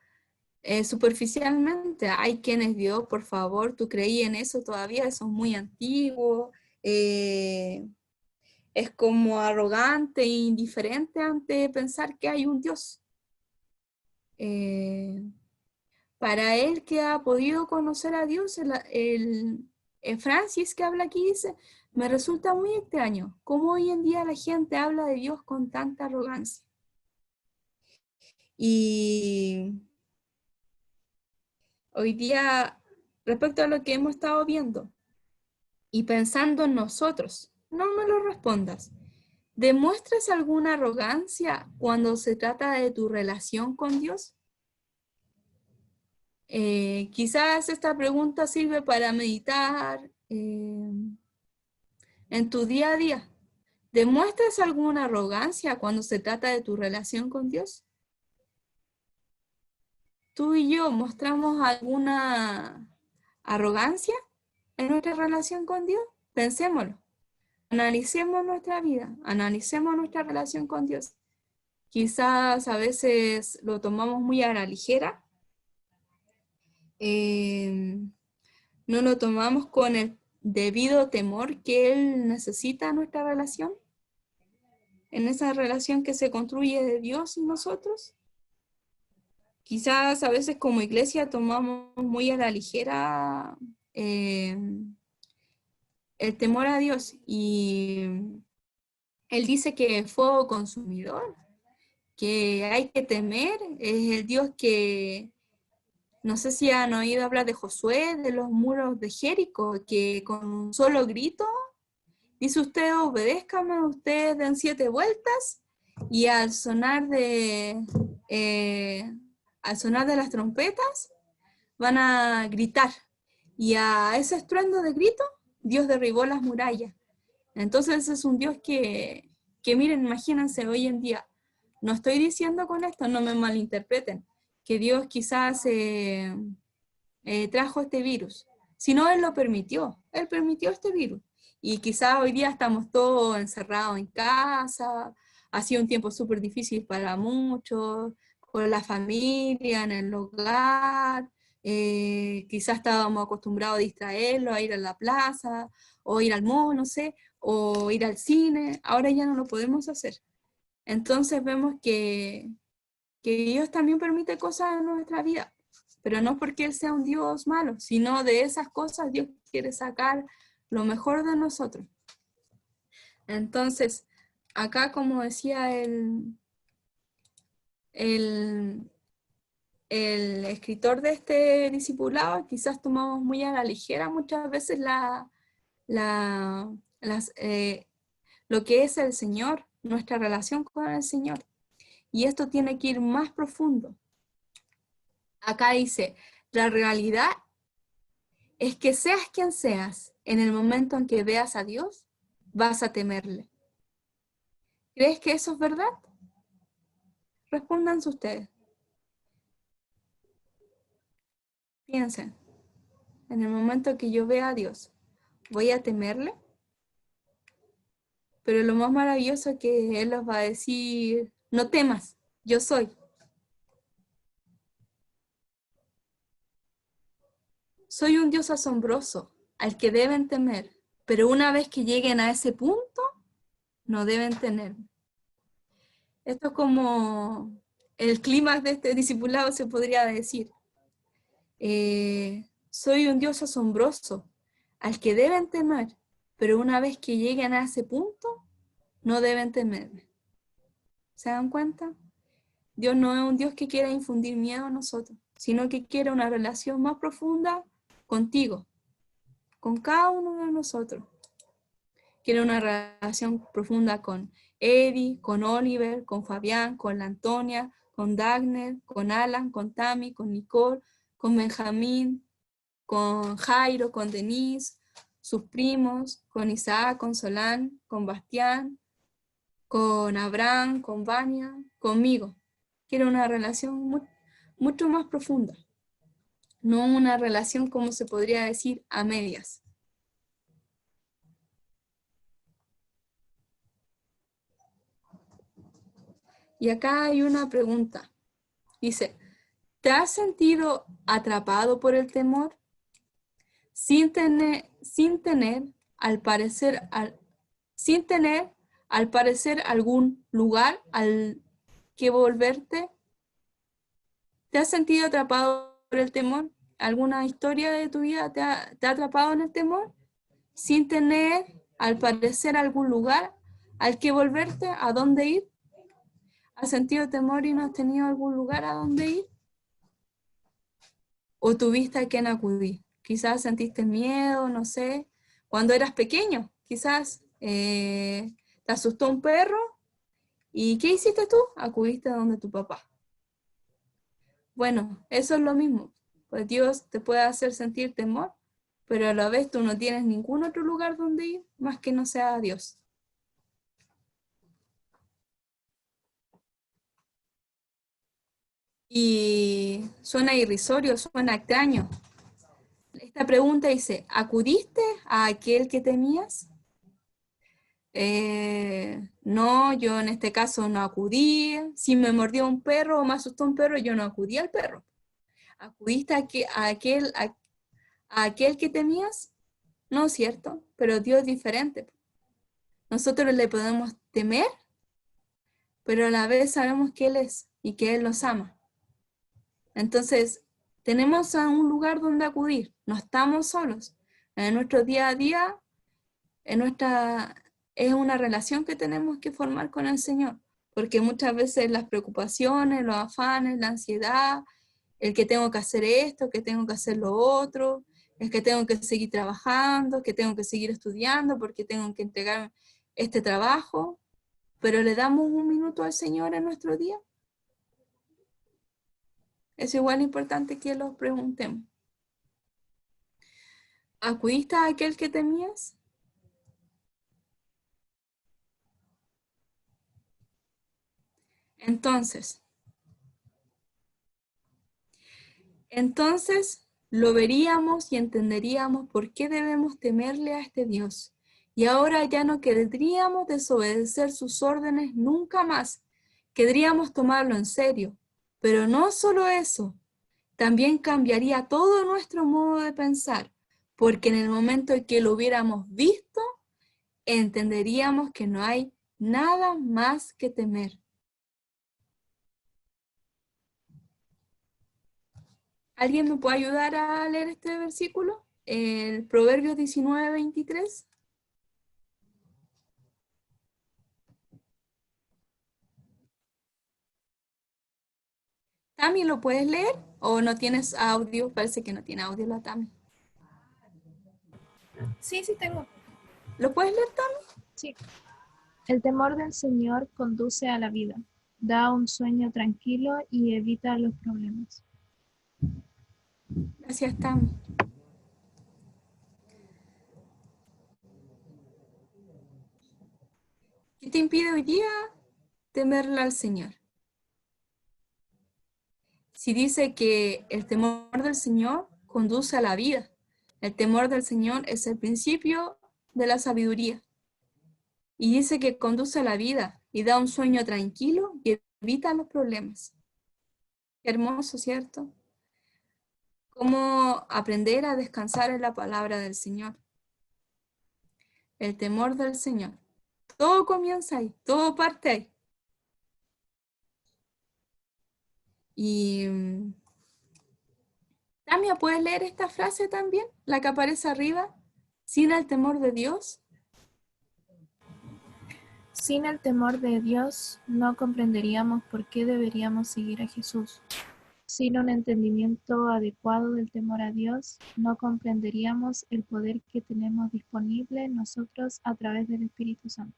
superficialmente, ay, ¿quién es Dios? Por favor, ¿tú creí en eso todavía? Eso es muy antiguo. Es como arrogante e indiferente ante pensar que hay un Dios. Para él que ha podido conocer a Dios, Francis que habla aquí dice, me resulta muy extraño cómo hoy en día la gente habla de Dios con tanta arrogancia. Y hoy día, respecto a lo que hemos estado viendo y pensando en nosotros, no me lo respondas. ¿Demuestras alguna arrogancia cuando se trata de tu relación con Dios? Quizás esta pregunta sirve para meditar en tu día a día. ¿Demuestras alguna arrogancia cuando se trata de tu relación con Dios? ¿Tú y yo mostramos alguna arrogancia en nuestra relación con Dios? Pensémoslo. Analicemos nuestra vida, analicemos nuestra relación con Dios. Quizás a veces lo tomamos muy a la ligera. No lo tomamos con el debido temor que Él necesita en nuestra relación. En esa relación que se construye de Dios y nosotros. Quizás a veces como iglesia tomamos muy a la ligera el temor a Dios y Él dice que es fuego consumidor, que hay que temer, es el Dios que, no sé si han oído hablar de Josué, de los muros de Jericó, que con un solo grito, dice usted, obedézcame, ustedes den 7 vueltas, y al sonar de las trompetas, van a gritar, y a ese estruendo de grito, Dios derribó las murallas. Entonces es un Dios que miren, imagínense hoy en día, no estoy diciendo con esto, no me malinterpreten, que Dios quizás trajo este virus, sino Él lo permitió, Él permitió este virus. Y quizás hoy día estamos todos encerrados en casa, ha sido un tiempo súper difícil para muchos, con la familia, en el hogar, quizás estábamos acostumbrados a distraerlo, a ir a la plaza, o ir al mall, no sé, o ir al cine, ahora ya no lo podemos hacer. Entonces vemos que Dios también permite cosas en nuestra vida, pero no porque Él sea un Dios malo, sino de esas cosas Dios quiere sacar lo mejor de nosotros. Entonces, acá como decía el escritor de este discipulado, quizás tomamos muy a la ligera muchas veces lo que es el Señor, nuestra relación con el Señor. Y esto tiene que ir más profundo. Acá dice, la realidad es que seas quien seas, en el momento en que veas a Dios, vas a temerle. ¿Crees que eso es verdad? Respóndanse ustedes. Piensen, en el momento que yo vea a Dios, ¿voy a temerle? Pero lo más maravilloso es que Él os va a decir, no temas, yo soy. Soy un Dios asombroso, al que deben temer, pero una vez que lleguen a ese punto, no deben temerme. Esto es como el clímax de este discipulado, se podría decir. Soy un Dios asombroso, al que deben temer, pero una vez que lleguen a ese punto, no deben temerme. ¿Se dan cuenta? Dios no es un Dios que quiera infundir miedo a nosotros, sino que quiere una relación más profunda contigo, con cada uno de nosotros. Quiere una relación profunda con Eddie, con Oliver, con Fabián, con la Antonia, con Dagner, con Alan, con Tammy, con Nicole, con Benjamín, con Jairo, con Denise, sus primos, con Isaac, con Solán, con Bastián, con Abraham, con Vania, conmigo. Quiero una relación mucho más profunda, no una relación, como se podría decir, a medias. Y acá hay una pregunta. Dice, ¿te has sentido atrapado por el temor? Sin tener al parecer algún lugar al que volverte. ¿Te has sentido atrapado por el temor? ¿Alguna historia de tu vida te ha atrapado en el temor? Sin tener al parecer algún lugar al que volverte, ¿a dónde ir? ¿Has sentido temor y no has tenido algún lugar a dónde ir? ¿O tuviste a quién acudir? Quizás sentiste miedo, no sé, cuando eras pequeño, quizás te asustó un perro, ¿y qué hiciste tú? Acudiste a donde tu papá. Bueno, eso es lo mismo, pues Dios te puede hacer sentir temor, pero a la vez tú no tienes ningún otro lugar donde ir, más que no sea Dios. Y suena irrisorio, suena extraño. Esta pregunta dice, ¿acudiste a aquel que temías? No, yo en este caso no acudí. Si me mordió un perro o me asustó un perro, yo no acudí al perro. ¿Acudiste a aquel que temías? No, ¿cierto? Pero Dios es diferente. Nosotros le podemos temer, pero a la vez sabemos que Él es y que Él nos ama. Entonces, tenemos a un lugar donde acudir, no estamos solos. En nuestro día a día, es una relación que tenemos que formar con el Señor, porque muchas veces las preocupaciones, los afanes, la ansiedad, el que tengo que hacer esto, que tengo que hacer lo otro, el que tengo que seguir trabajando, que tengo que seguir estudiando porque tengo que entregar este trabajo, pero le damos un minuto al Señor en nuestro día. Es igual importante que lo preguntemos. ¿Acudiste a aquel que temías? Entonces lo veríamos y entenderíamos por qué debemos temerle a este Dios. Y ahora ya no querríamos desobedecer sus órdenes nunca más. Querríamos tomarlo en serio. Pero no solo eso, también cambiaría todo nuestro modo de pensar, porque en el momento en que lo hubiéramos visto, entenderíamos que no hay nada más que temer. ¿Alguien me puede ayudar a leer este versículo? El Proverbios 19:23. Tami, ¿lo puedes leer? ¿O no tienes audio? Parece que no tiene audio la Tami.
Sí, sí tengo.
¿Lo puedes leer, Tami?
Sí. El temor del Señor conduce a la vida, da un sueño tranquilo y evita los problemas.
Gracias, Tami. ¿Qué te impide hoy día temerle al Señor? Si dice que el temor del Señor conduce a la vida, el temor del Señor es el principio de la sabiduría. Y dice que conduce a la vida y da un sueño tranquilo y evita los problemas. Qué hermoso, ¿cierto? Cómo aprender a descansar en la palabra del Señor. El temor del Señor. Todo comienza ahí, todo parte ahí. Y Tamia, ¿puedes leer esta frase también? La que aparece arriba. Sin el temor de Dios.
Sin el temor de Dios, no comprenderíamos por qué deberíamos seguir a Jesús. Sin un entendimiento adecuado del temor a Dios, no comprenderíamos el poder que tenemos disponible nosotros a través del Espíritu Santo.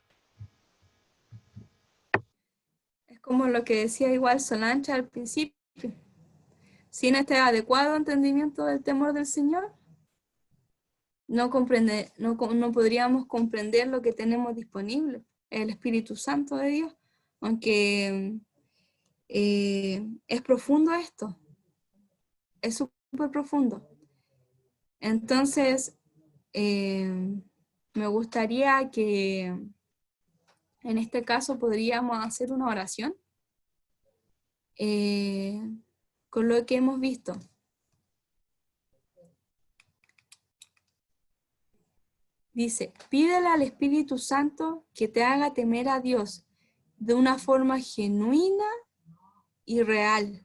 Es como lo que decía igual Solancha al principio. Sin este adecuado entendimiento del temor del Señor, no podríamos comprender lo que tenemos disponible, el Espíritu Santo de Dios, aunque es profundo esto, es súper profundo. Entonces, me gustaría que en este caso podríamos hacer una oración con lo que hemos visto. Dice, pídele al Espíritu Santo que te haga temer a Dios de una forma genuina y real.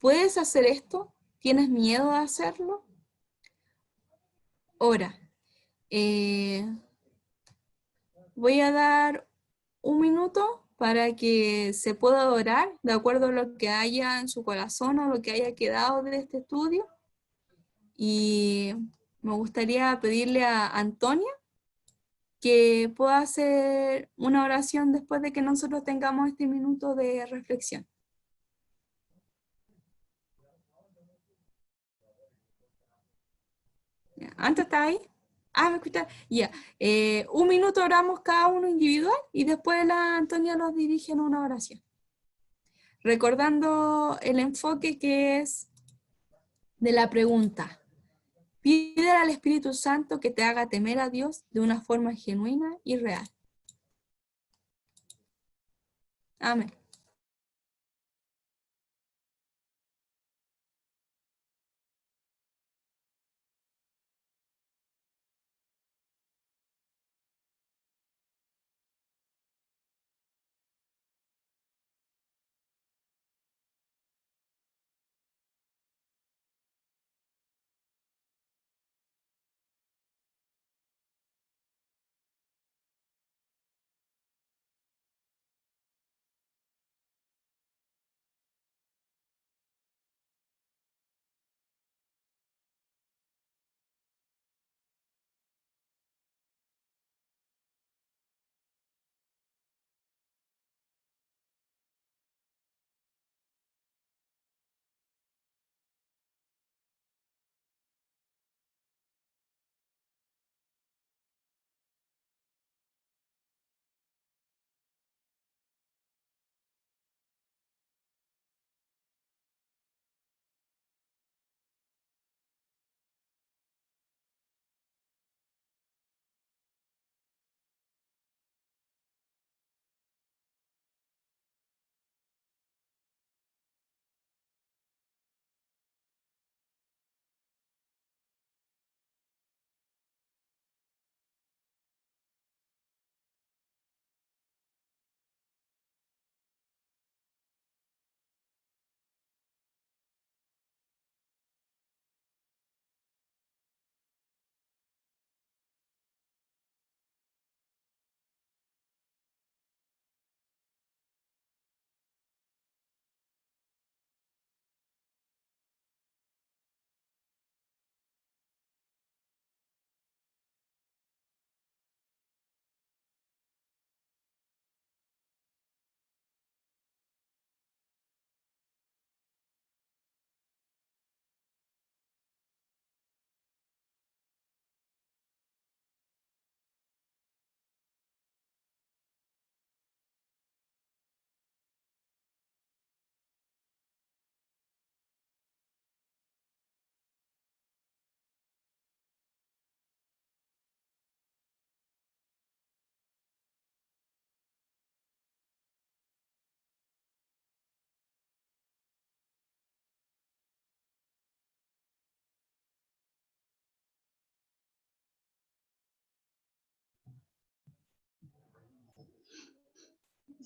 ¿Puedes hacer esto? ¿Tienes miedo de hacerlo? Ora. Voy a dar un minuto para que se pueda orar de acuerdo a lo que haya en su corazón o lo que haya quedado de este estudio. Y me gustaría pedirle a Antonia que pueda hacer una oración después de que nosotros tengamos este minuto de reflexión. ¿Antes está ahí? Ah, me escucha. Ya. Un minuto oramos cada uno individual y después la Antonia nos dirige en una oración. Recordando el enfoque que es de la pregunta. Pide al Espíritu Santo que te haga temer a Dios de una forma genuina y real. Amén.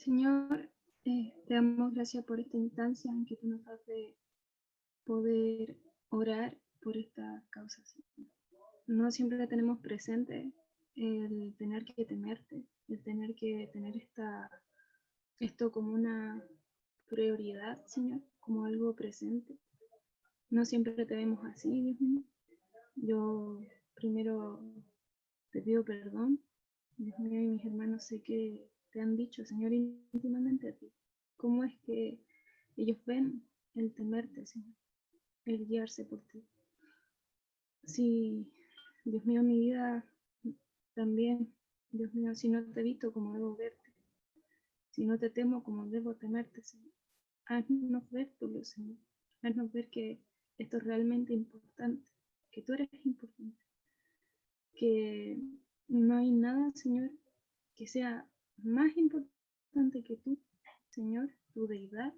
Señor, te damos gracias por esta instancia en que tú nos das de poder orar por esta causa, Señor. No siempre tenemos presente el tener que temerte, el tener que tener esto como una prioridad, Señor, como algo presente. No siempre te vemos así, Dios mío. Yo primero te pido perdón, Dios mío, y mis hermanos sé que te han dicho, Señor, íntimamente a ti, cómo es que ellos ven el temerte, Señor, el guiarse por ti. Sí, Dios mío, mi vida también, Dios mío, si no te he visto como debo verte, si no te temo como debo temerte, Señor, haznos ver tu luz, Señor, haznos ver que esto es realmente importante, que tú eres importante, que no hay nada, Señor, que sea más importante que tú, Señor, tu deidad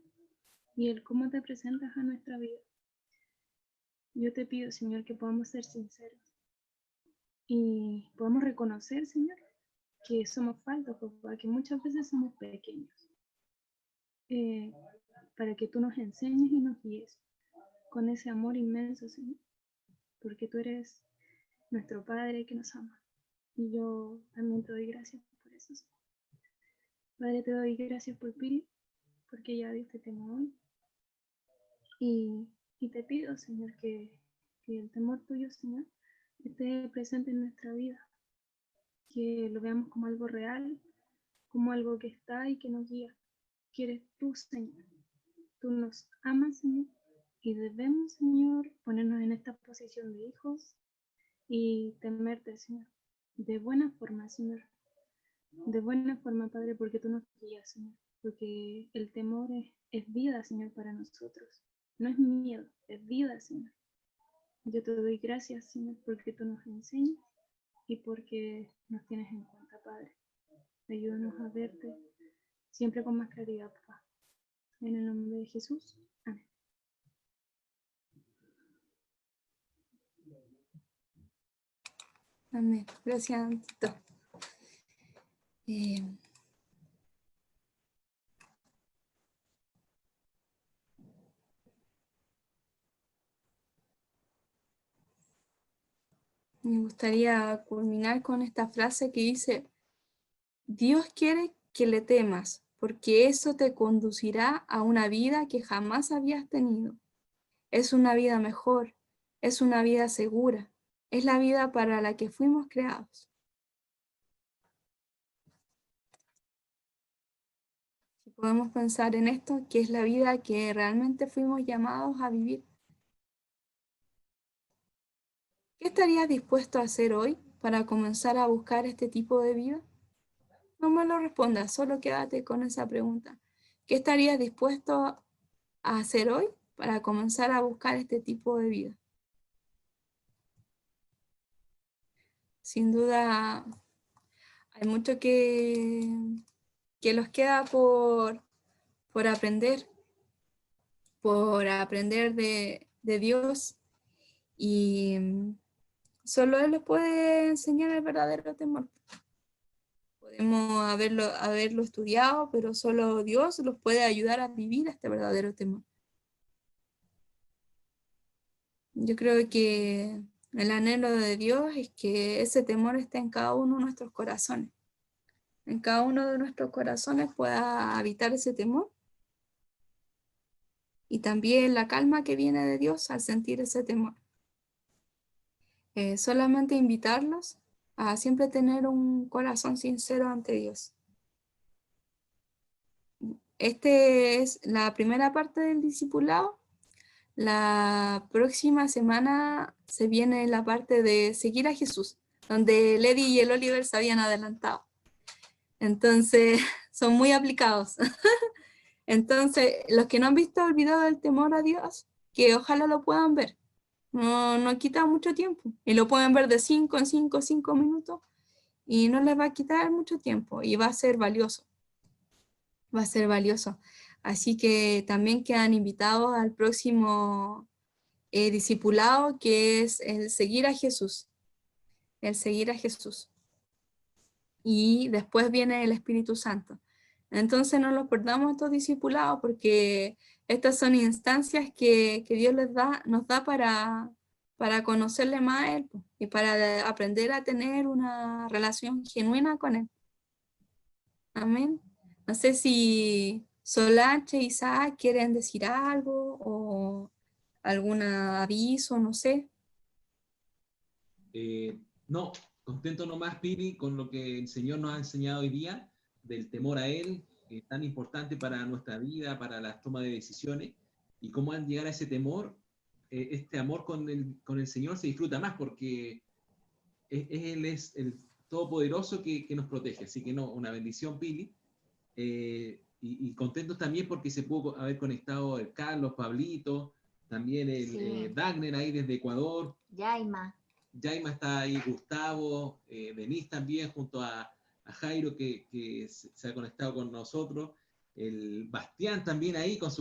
y el cómo te presentas a nuestra vida. Yo te pido, Señor, que podamos ser sinceros y podamos reconocer, Señor, que somos faltos, papá, que muchas veces somos pequeños, para que tú nos enseñes y nos guíes con ese amor inmenso, Señor, porque tú eres nuestro Padre que nos ama. Y yo también te doy gracias por eso, Señor. Padre, te doy gracias por Pili, porque ya Dios te tengo hoy. Y te pido, Señor, que el temor tuyo, Señor, esté presente en nuestra vida, que lo veamos como algo real, como algo que está y que nos guía, que eres tú, Señor. Tú nos amas, Señor, y debemos, Señor, ponernos en esta posición de hijos y temerte, Señor, de buena forma, Señor, de buena forma, Padre, porque tú nos guías, Señor, porque el temor es vida, Señor, para nosotros, no es miedo, es vida, Señor. Yo te doy gracias, Señor, porque tú nos enseñas y porque nos tienes en cuenta, Padre. Ayúdanos a verte siempre con más claridad, papá. En el nombre de Jesús. Amén.
Amén. Gracias, Tito. Me gustaría culminar con esta frase que dice: Dios quiere que le temas, porque eso te conducirá a una vida que jamás habías tenido. Es una vida mejor, es una vida segura, es la vida para la que fuimos creados. Si podemos pensar en esto, que es la vida que realmente fuimos llamados a vivir. ¿Qué estarías dispuesto a hacer hoy para comenzar a buscar este tipo de vida? No me lo respondas, solo quédate con esa pregunta. ¿Qué estarías dispuesto a hacer hoy para comenzar a buscar este tipo de vida? Sin duda hay mucho que los queda por aprender de Dios, y solo Él les puede enseñar el verdadero temor. Podemos haberlo estudiado, pero solo Dios los puede ayudar a vivir este verdadero temor. Yo creo que el anhelo de Dios es que ese temor esté en cada uno de nuestros corazones. En cada uno de nuestros corazones pueda habitar ese temor. Y también la calma que viene de Dios al sentir ese temor. Solamente invitarlos a siempre tener un corazón sincero ante Dios. Esta es la primera parte del discipulado. La próxima semana se viene la parte de seguir a Jesús, donde el Eddie y el Oliver se habían adelantado. Entonces, son muy aplicados. Entonces, los que no han visto el video del temor a Dios, que ojalá lo puedan ver. No quita mucho tiempo. Y lo pueden ver de 5 en 5 minutos. Y no les va a quitar mucho tiempo. Y va a ser valioso. Va a ser valioso. Así que también quedan invitados al próximo discipulado, que es el seguir a Jesús. El seguir a Jesús. Y después viene el Espíritu Santo. Entonces no los perdamos estos discipulados porque estas son instancias que Dios nos da para conocerle más a Él po, y para aprender a tener una relación genuina con Él. Amén. No sé si Solange e Isaac quieren decir algo o algún aviso, no sé.
No, contento nomás, Pili, con lo que el Señor nos ha enseñado hoy día, del temor a Él, que es tan importante para nuestra vida, para la toma de decisiones, y cómo al llegar a ese temor, este amor con el Señor se disfruta más, porque Él es el Todopoderoso que nos protege. Así que no, una bendición, Pili. Y contentos también porque se pudo haber conectado el Carlos, Pablito, también el
Sí.
Wagner ahí desde Ecuador.
Yaima.
Yaima está ahí, Gustavo, Denise también, junto a Jairo que se ha conectado con nosotros, el Bastián también ahí con su